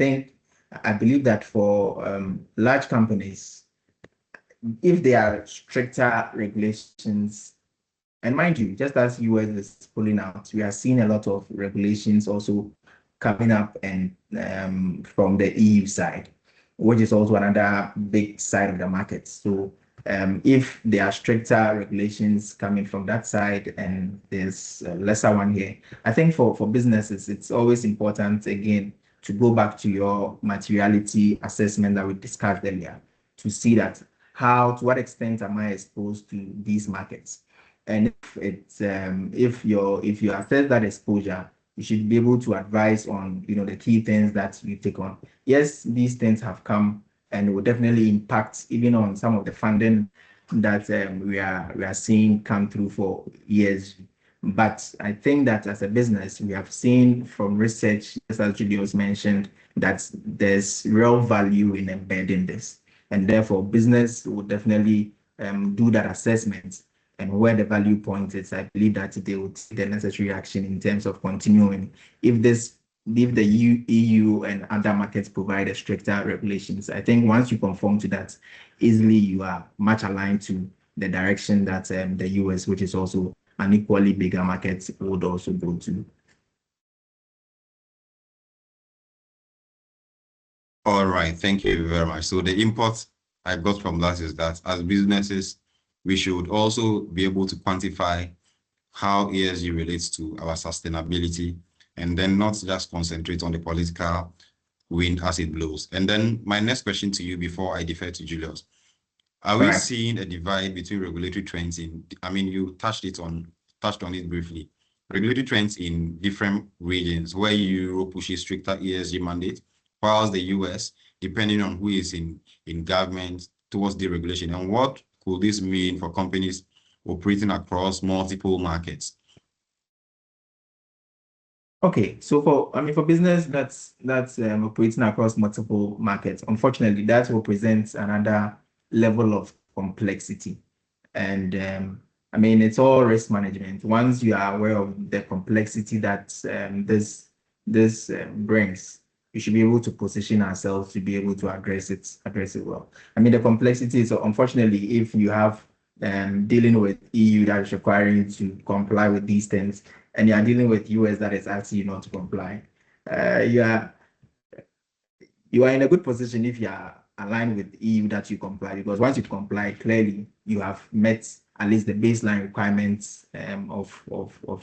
[SPEAKER 2] believe that for large companies, if there are stricter regulations, and mind you, just as US is pulling out, we are seeing a lot of regulations also coming up and from the EU side, which is also another big side of the market. So if there are stricter regulations coming from that side and there's a lesser one here, I think for businesses, it's always important, again, to go back to your materiality assessment that we discussed earlier to see that to what extent am I exposed to these markets? And if you assess that exposure, you should be able to advise on the key things that you take on. Yes, these things have come and will definitely impact even on some of the funding that we are seeing come through for ESG. But I think that as a business, we have seen from research, just as Julius mentioned, that there's real value in embedding this. And therefore, business will definitely do that assessment. And where the value point is, I believe that they would take the necessary action in terms of continuing. If the EU and other markets provide a stricter regulations, I think once you conform to that, easily you are much aligned to the direction that the US, which is also an equally bigger market, would also go to.
[SPEAKER 1] All right, thank you very much. So the import I got from that is that as businesses, we should also be able to quantify how ESG relates to our sustainability, and then not just concentrate on the political wind as it blows. And then my next question to you before I defer to Julius. Are we seeing a divide between regulatory trends you touched on it briefly, regulatory trends in different regions where Europe pushes stricter ESG mandate, whilst the US, depending on who is in government, towards deregulation? And what could this mean for companies operating across multiple markets?
[SPEAKER 2] Okay, so for business that's operating across multiple markets, unfortunately, that represents another level of complexity. And it's all risk management. Once you are aware of the complexity that this brings, we should be able to position ourselves to be able to address it well. The complexity is, unfortunately, if you have dealing with EU that is requiring you to comply with these things, and you are dealing with US that is asking you not to comply, you are in a good position if you are aligned with EU that you comply, because once you comply, clearly you have met at least the baseline requirements of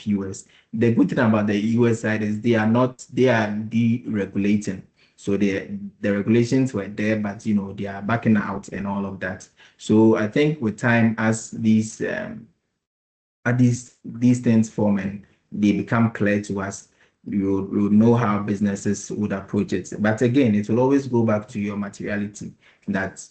[SPEAKER 2] US. The good thing about the US side is they are deregulating. So the regulations were there, but they are backing out and all of that. So I think with time, as these things form and they become clear to us, you will know how businesses would approach it. But again, it will always go back to your materiality, that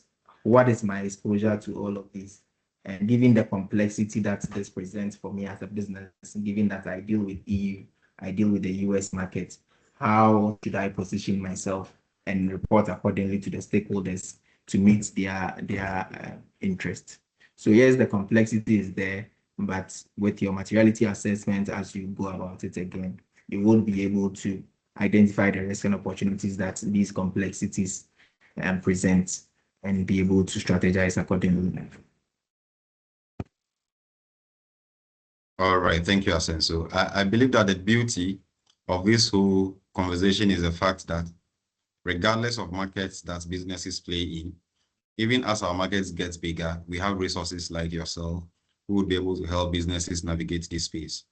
[SPEAKER 2] what is my exposure to all of these? And given the complexity that this presents for me as a business, given that I deal with EU, I deal with the US market, how should I position myself and report accordingly to the stakeholders to meet their interest? So yes, the complexity is there, but with your materiality assessment, as you go about it again, you will be able to identify the risks and opportunities that these complexities present and be able to strategize accordingly.
[SPEAKER 1] All right, thank you, Asenso. I believe that the beauty of this whole conversation is the fact that regardless of markets that businesses play in, even as our markets get bigger, we have resources like yourself who would be able to help businesses navigate this space.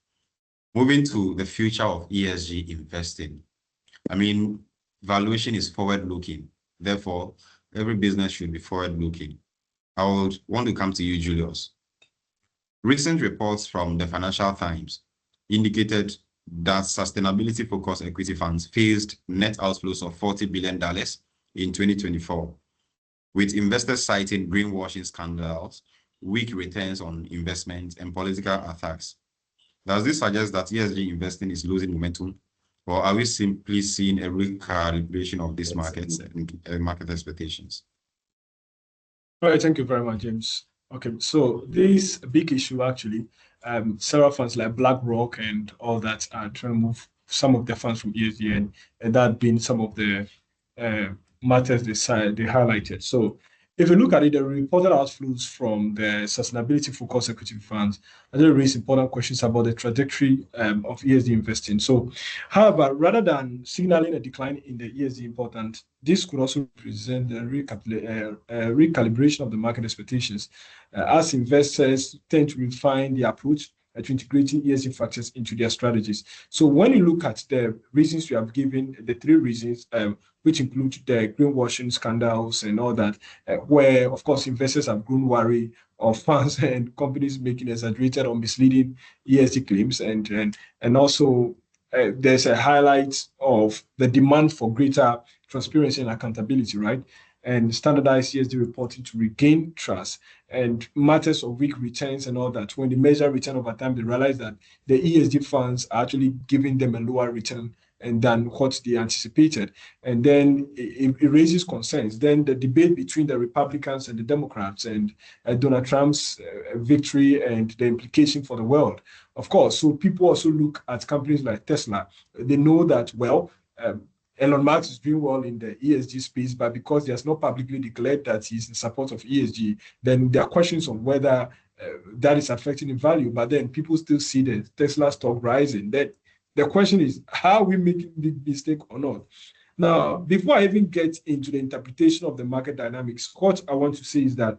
[SPEAKER 1] Moving to the future of ESG investing. Valuation is forward-looking. Therefore, every business should be forward-looking. I would want to come to you, Julius. Recent reports from the Financial Times indicated that sustainability-focused equity funds faced net outflows of $40 billion in 2024, with investors citing greenwashing scandals, weak returns on investments, and political attacks. Does this suggest that ESG investing is losing momentum, or are we simply seeing a recalibration of these markets and market expectations?
[SPEAKER 4] All right, thank you very much, James. Okay, so this big issue actually, several funds like BlackRock and all that are trying to move some of their funds from ESG, and that being some of the matters they highlighted. So if you look at it, the reported outflows from the sustainability-focused equity funds, and they raise important questions about the trajectory of ESG investing. So, however, rather than signaling a decline in the ESG important, this could also represent a recalibration of the market expectations, as investors tend to refine their approach to integrating ESG factors into their strategies. So when you look at the reasons you have given, the three reasons, which include the greenwashing scandals and all that, where, of course, investors have grown worried of funds and companies making exaggerated or misleading ESG claims, and also there's a highlight of the demand for greater transparency and accountability, right? and standardized ESG reporting to regain trust, and matters of weak returns and all that. When they measure return over time, they realize that the ESG funds are actually giving them a lower return and than what they anticipated. And then it raises concerns. Then the debate between the Republicans and the Democrats, and Donald Trump's victory and the implication for the world. Of course, so people also look at companies like Tesla. They know that, well, Elon Musk is doing well in the ESG space, but because he has not publicly declared that he's in support of ESG, then there are questions on whether that is affecting the value. But then people still see the Tesla stock rising. Then the question is, how are we making the mistake or not? Now, before I even get into the interpretation of the market dynamics, what I want to say is that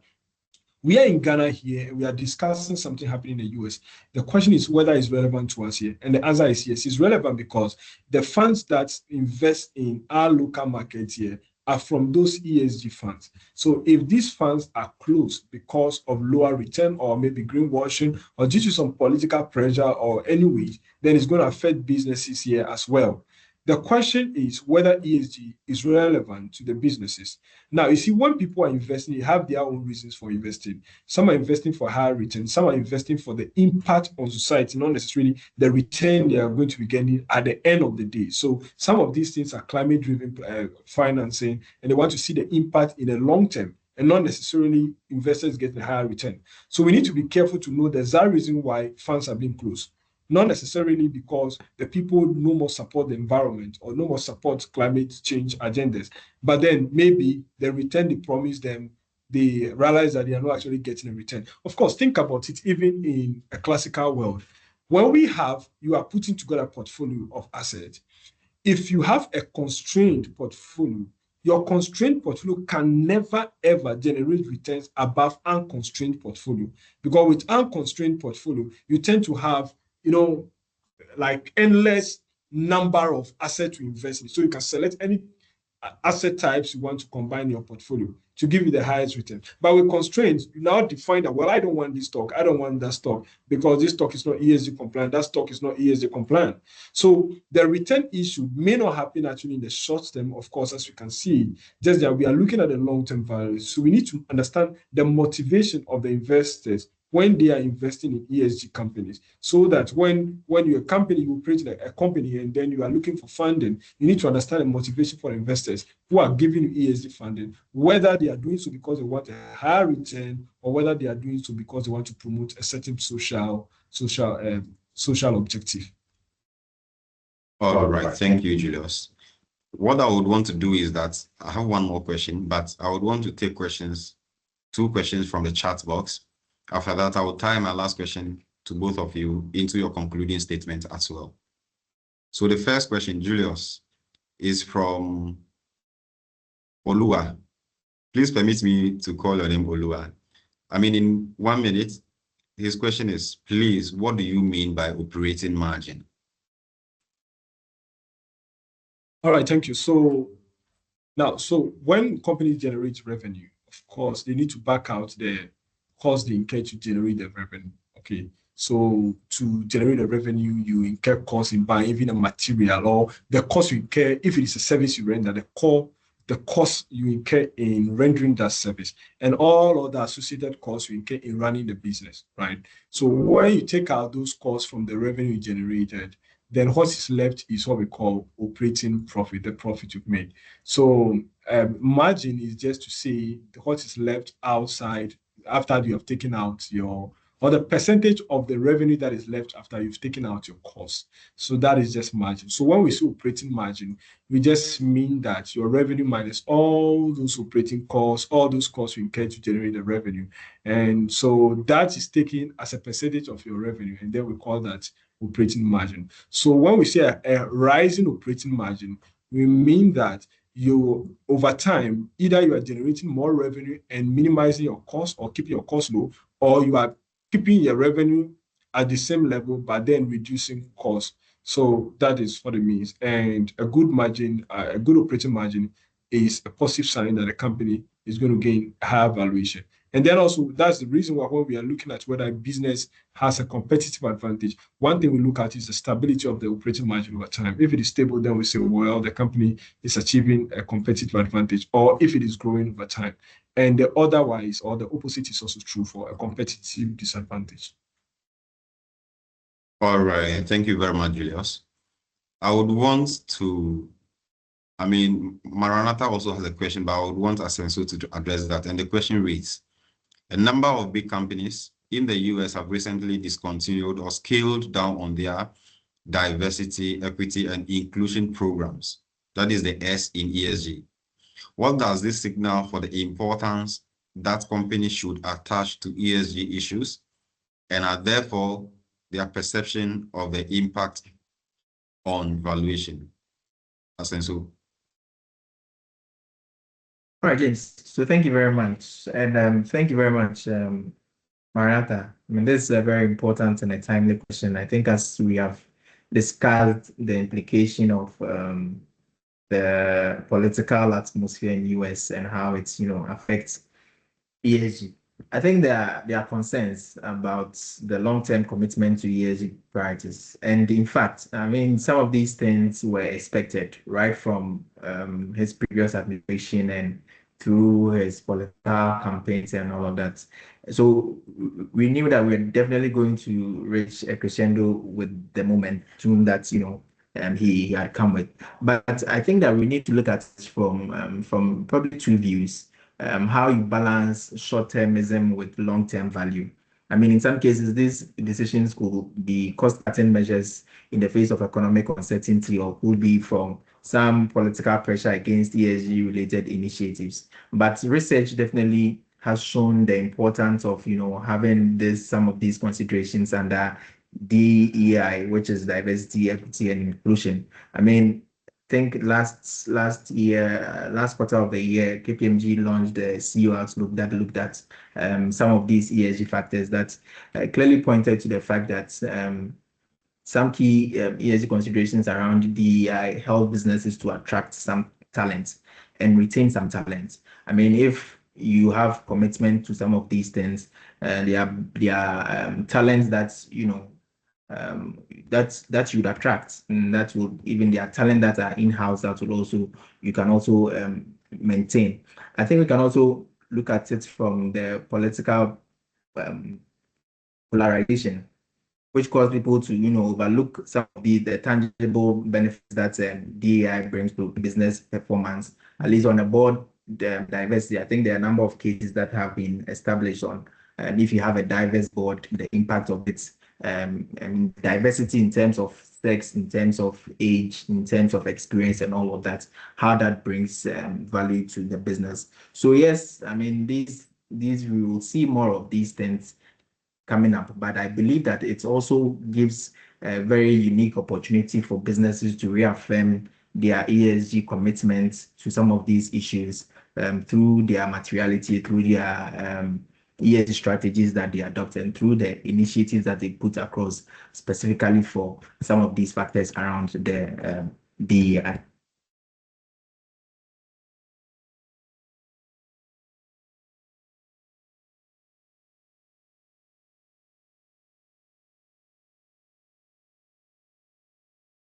[SPEAKER 4] we are in Ghana here, and we are discussing something happening in the US. The question is whether it's relevant to us here. And the answer is yes, it's relevant because the funds that invest in our local market here are from those ESG funds. So if these funds are closed because of lower return or maybe greenwashing or due to some political pressure or any way, then it's going to affect businesses here as well. The question is whether ESG is relevant to the businesses. Now, you see, when people are investing, they have their own reasons for investing. Some are investing for higher return. Some are investing for the impact on society, not necessarily the return they are going to be getting at the end of the day. So some of these things are climate-driven financing, and they want to see the impact in the long term, and not necessarily investors getting a higher return. So we need to be careful to know the exact reason why funds are being closed. Not necessarily because the people no more support the environment or no more support climate change agendas, but then maybe the return they promise them, they realize that they are not actually getting a return. Of course, think about it even in a classical world. When you are putting together a portfolio of assets, if you have a constrained portfolio, your constrained portfolio can never ever generate returns above unconstrained portfolio. Because with unconstrained portfolio, you tend to have like endless number of assets to invest in. So you can select any asset types you want to combine in your portfolio to give you the highest return. But with constraints, you now define that, well, I don't want this stock, I don't want that stock, because this stock is not ESG compliant, that stock is not ESG compliant. So the return issue may not happen actually in the short term, of course, as we can see, just that we are looking at the long-term value. So we need to understand the motivation of the investors when they are investing in ESG companies, so that when you're a company, you create a company and then you are looking for funding, you need to understand the motivation for investors who are giving you ESG funding, whether they are doing so because they want a higher return or whether they are doing so because they want to promote a certain social objective.
[SPEAKER 1] All right, thank you, Julius. What I would want to do is that I have one more question, but I would want to take two questions from the chat box. After that, I will tie my last question to both of you into your concluding statement as well. So the first question, Julius, is from Olua. Please permit me to call your name Olua. I mean, in 1 minute, his question is, please, what do you mean by operating margin?
[SPEAKER 4] All right, thank you. So when companies generate revenue, of course, they need to back out the cost they incur to generate the revenue. Okay, so to generate the revenue, you incur costs in buying even a material, or the cost you incur if it is a service you render, the cost you incur in rendering that service, and all other associated costs you incur in running the business, right? So when you take out those costs from the revenue generated, then what is left is what we call operating profit, the profit you've made. So margin is just to say what is left outside after you have taken out or the percentage of the revenue that is left after you've taken out your cost. So that is just margin. So when we say operating margin, we just mean that your revenue minus all those operating costs, all those costs you incur to generate the revenue. And so that is taken as a percentage of your revenue, and then we call that operating margin. So when we say a rising operating margin, we mean that over time, either you are generating more revenue and minimizing your cost or keeping your cost low, or you are keeping your revenue at the same level, but then reducing costs. So that is what it means. And a good margin, a good operating margin is a positive sign that the company is going to gain higher valuation. And then also, that's the reason why when we are looking at whether a business has a competitive advantage, one thing we look at is the stability of the operating margin over time. If it is stable, then we say, well, the company is achieving a competitive advantage, or if it is growing over time. And the otherwise, or the opposite is also true for a competitive disadvantage.
[SPEAKER 1] All right. Thank you very much, Julius. I would want to, Maranatha also has a question, but I would want Asenso to address that. And the question reads, a number of big companies in the US have recently discontinued or scaled down on their diversity, equity, and inclusion programs. That is the S in ESG. What does this signal for the importance that companies should attach to ESG issues, and are therefore their perception of the impact on valuation? Asenso.
[SPEAKER 2] All right, James. So thank you very much. And thank you very much, Maranatha. This is a very important and a timely question. I think as we have discussed the implication of the political atmosphere in the US and how it affects ESG. I think there are concerns about the long-term commitment to ESG priorities. And in fact, some of these things were expected right from his previous administration and through his political campaigns and all of that. So we knew that we're definitely going to reach a crescendo with the momentum that he had come with. But I think that we need to look at it from probably two views. How you balance short-termism with long-term value. In some cases, these decisions could be cost-cutting measures in the face of economic uncertainty, or could be from some political pressure against ESG-related initiatives. But research definitely has shown the importance of having some of these considerations under DEI, which is diversity, equity, and inclusion. Think last quarter of the year, KPMG launched the CEO Outlook that looked at some of these ESG factors that clearly pointed to the fact that some key ESG considerations around DEI help businesses to attract some talent and retain some talent. If you have commitment to some of these things, there are talents that that you would attract, and that will even their talent that are in-house that will also you can also maintain. I think we can also look at it from the political polarization, which cause people to overlook some of the tangible benefits that DEI brings to business performance, at least on the board diversity. I think there are a number of cases that have been established on, and if you have a diverse board, the impact of it. And diversity in terms of sex, in terms of age, in terms of experience, and all of that, how that brings value to the business. So yes, these we will see more of these things coming up, but I believe that it also gives a very unique opportunity for businesses to reaffirm their ESG commitments to some of these issues through their materiality, through their ESG strategies that they adopt, and through the initiatives that they put across specifically for some of these factors around the DEI.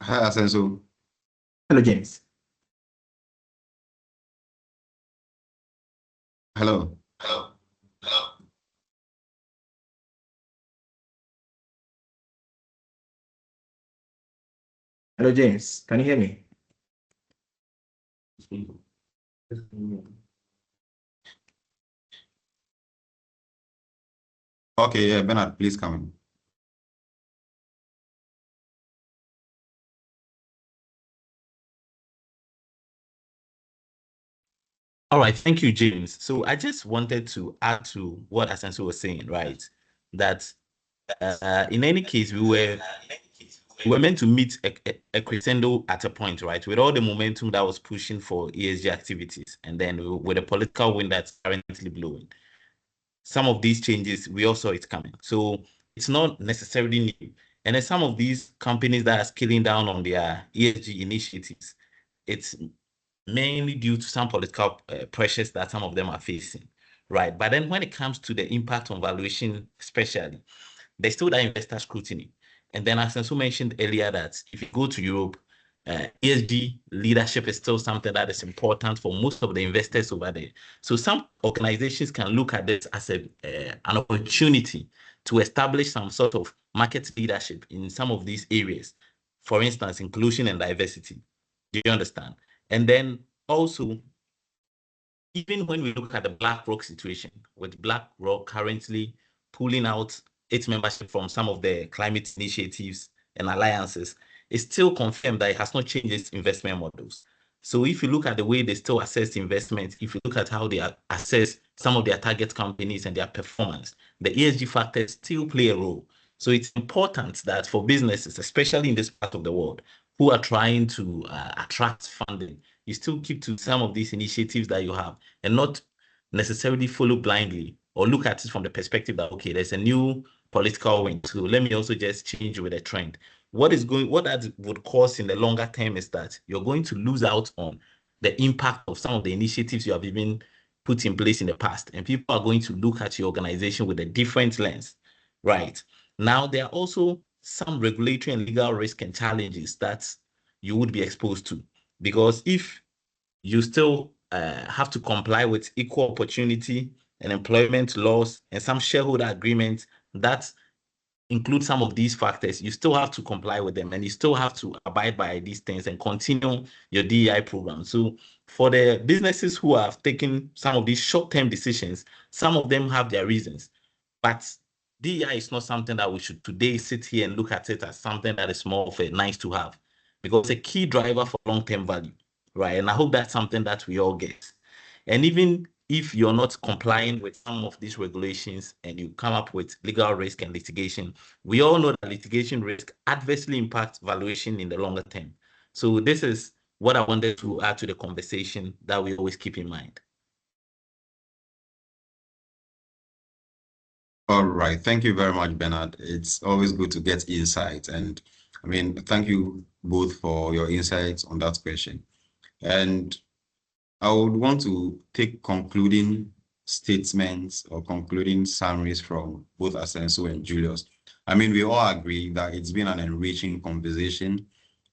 [SPEAKER 1] Hi, Asenso.
[SPEAKER 2] Hello, James.
[SPEAKER 1] Hello.
[SPEAKER 2] Hello, James. Can you hear me?
[SPEAKER 1] Okay, yeah, Bernard, please come in.
[SPEAKER 5] All right, thank you, James. So I just wanted to add to what Asenso was saying, right? That in any case, we were meant to meet a crescendo at a point, right? With all the momentum that was pushing for ESG activities, and then with the political wind that's currently blowing, some of these changes, we all saw it coming. So it's not necessarily new. And then some of these companies that are scaling down on their ESG initiatives, it's mainly due to some political pressures that some of them are facing, right? But then when it comes to the impact on valuation, especially, there's still that investor scrutiny. And then as Sensu mentioned earlier, that if you go to Europe, ESG leadership is still something that is important for most of the investors over there. So some organizations can look at this as an opportunity to establish some sort of market leadership in some of these areas. For instance, inclusion and diversity. Do you understand? And then also, even when we look at the BlackRock situation, with BlackRock currently pulling out its membership from some of the climate initiatives and alliances, it's still confirmed that it has not changed its investment models. So if you look at the way they still assess investment, if you look at how they assess some of their target companies and their performance, the ESG factors still play a role. So it's important that for businesses, especially in this part of the world, who are trying to attract funding, you still keep to some of these initiatives that you have and not necessarily follow blindly or look at it from the perspective that, okay, there's a new political wind, so let me also just change with the trend. What that would cause in the longer term is that you're going to lose out on the impact of some of the initiatives you have even put in place in the past. And people are going to look at your organization with a different lens, right? Now, there are also some regulatory and legal risk and challenges that you would be exposed to. Because if you still have to comply with equal opportunity and employment laws and some shareholder agreements that include some of these factors, you still have to comply with them and you still have to abide by these things and continue your DEI program. So for the businesses who have taken some of these short-term decisions, some of them have their reasons, but DEI is not something that we should today sit here and look at it as something that is more of a nice to have, because it's a key driver for long-term value, right? And I hope that's something that we all get. And even if you're not complying with some of these regulations and you come up with legal risk and litigation, we all know that litigation risk adversely impacts valuation in the longer term. So this is what I wanted to add to the conversation that we always keep in mind.
[SPEAKER 1] All right. Thank you very much, Bernard. It's always good to get insight. And I mean, thank you both for your insights on that question. And I would want to take concluding statements or concluding summaries from both Asenso and Julius. I mean, we all agree that it's been an enriching conversation,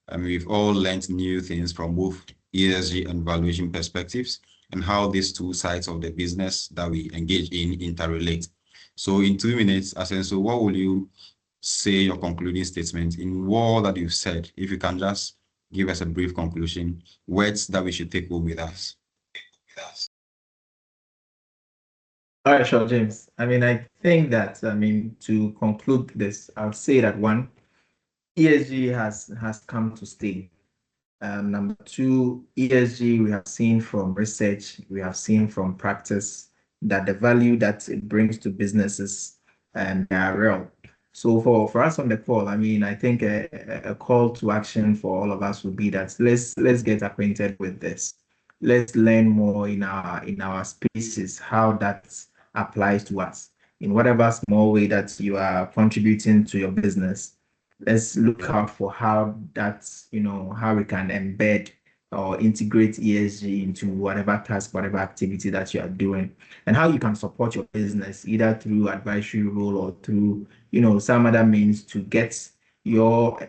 [SPEAKER 1] and we've all learned new things from both ESG and valuation perspectives and how these two sides of the business that we engage in interrelate. So in 2 minutes, Asenso, what will you say your concluding statement in all that you've said? If you can just give us a brief conclusion, words that we should take home with us.
[SPEAKER 2] All right, sure, James. I mean, I think that, to conclude this, I would say that one, ESG has come to stay. Number two, ESG, we have seen from research, we have seen from practice that the value that it brings to businesses they are real. So for us on the call, I mean, I think a call to action for all of us would be that let's get acquainted with this. Let's learn more in our spaces, how that applies to us. In whatever small way that you are contributing to your business, let's look out for how that's, how we can embed or integrate ESG into whatever task, whatever activity that you are doing, and how you can support your business either through advisory role or through, some other means to get your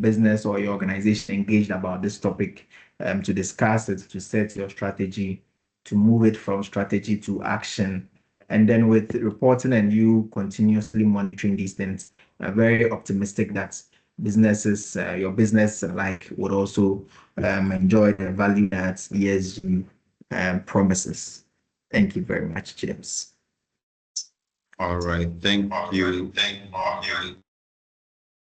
[SPEAKER 2] business or your organization engaged about this topic, to discuss it, to set your strategy, to move it from strategy to action. And then with reporting and you continuously monitoring these things, I'm very optimistic that businesses, your business would also enjoy the value that ESG promises. Thank you very much, James.
[SPEAKER 1] All right. Thank you.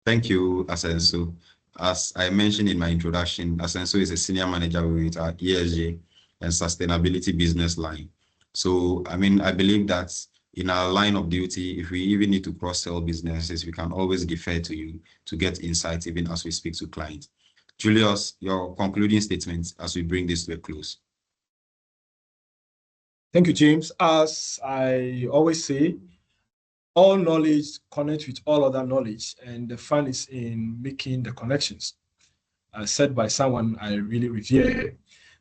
[SPEAKER 1] Thank you, Asenso. As I mentioned in my introduction, Asenso is a senior manager with our ESG and sustainability business line. So, I mean, I believe that in our line of duty, if we even need to cross-sell businesses, we can always defer to you to get insights even as we speak to clients. Julius, your concluding statements as we bring this to a close.
[SPEAKER 4] Thank you, James. As I always say, all knowledge connects with all other knowledge, and the fun is in making the connections. Said by someone I really revere.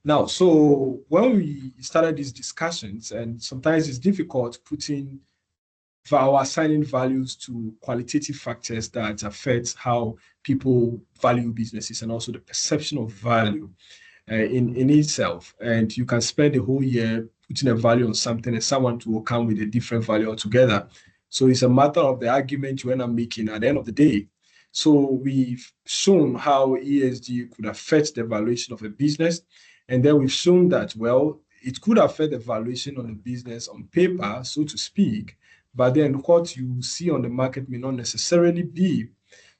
[SPEAKER 4] Now, so when we started these discussions, and sometimes it's difficult putting or assigning values to qualitative factors that affect how people value businesses and also the perception of value in itself. And you can spend a whole year putting a value on something and someone will come with a different value altogether. So it's a matter of the argument you end up making at the end of the day. So we've shown how ESG could affect the valuation of a business. And then we've shown that, well, it could affect the valuation on a business on paper, so to speak, but then what you see on the market may not necessarily be.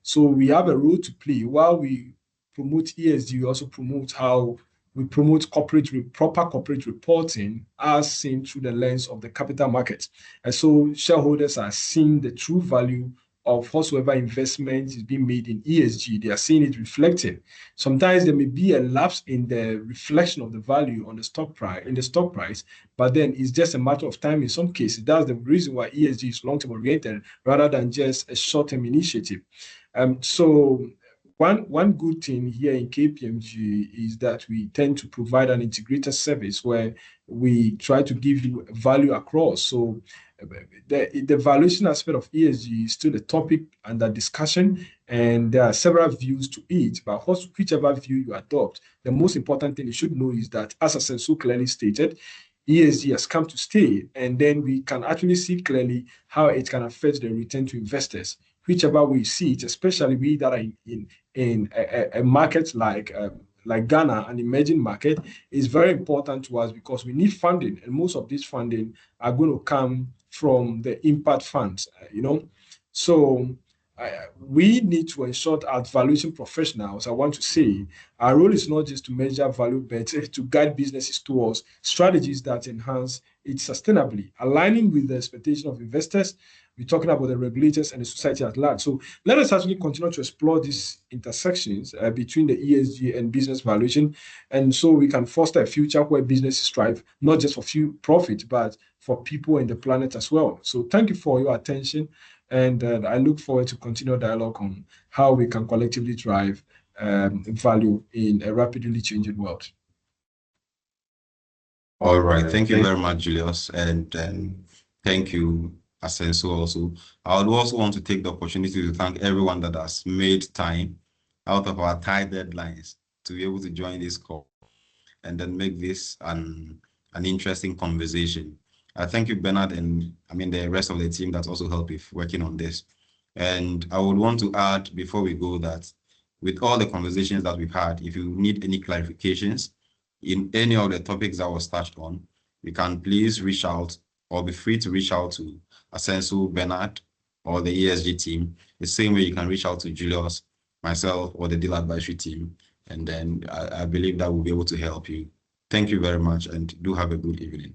[SPEAKER 4] So we have a role to play. While we promote ESG, we also promote how we promote proper corporate reporting as seen through the lens of the capital market. And so shareholders are seeing the true value of whatsoever investment is being made in ESG. They are seeing it reflected. Sometimes there may be a lapse in the reflection of the value on the stock price, but then it's just a matter of time in some cases. That's the reason why ESG is long-term oriented rather than just a short-term initiative. So one good thing here in KPMG is that we tend to provide an integrated service where we try to give you value across. So the valuation aspect of ESG is still a topic under discussion, and there are several views to it. But whichever view you adopt, the most important thing you should know is that, as Asensu clearly stated, ESG has come to stay, and then we can actually see clearly how it can affect the return to investors, whichever we see it, especially we that are in a market like Ghana, an emerging market, is very important to us because we need funding, and most of this funding are going to come from the impact funds, So we need to ensure as valuation professionals, I want to say, our role is not just to measure value, but to guide businesses towards strategies that enhance it sustainably, aligning with the expectation of investors. We're talking about the regulators and the society at large. So let us actually continue to explore these intersections between the ESG and business valuation. And so we can foster a future where businesses strive, not just for few profit, but for people and the planet as well. So thank you for your attention. And I look forward to continue dialogue on how we can collectively drive value in a rapidly changing world.
[SPEAKER 1] All right. Thank you very much, Julius. And thank you, Asensu, also. I would also want to take the opportunity to thank everyone that has made time out of our tight deadlines to be able to join this call and then make this an interesting conversation. I thank you, Bernard, and the rest of the team that also helped with working on this. And I would want to add before we go that with all the conversations that we've had, if you need any clarifications in any of the topics that was touched on, you can please reach out or be free to reach out to Asensu, Bernard, or the ESG team. The same way you can reach out to Julius, myself, or the deal advisory team. And then I believe that we'll be able to help you. Thank you very much and do have a good evening.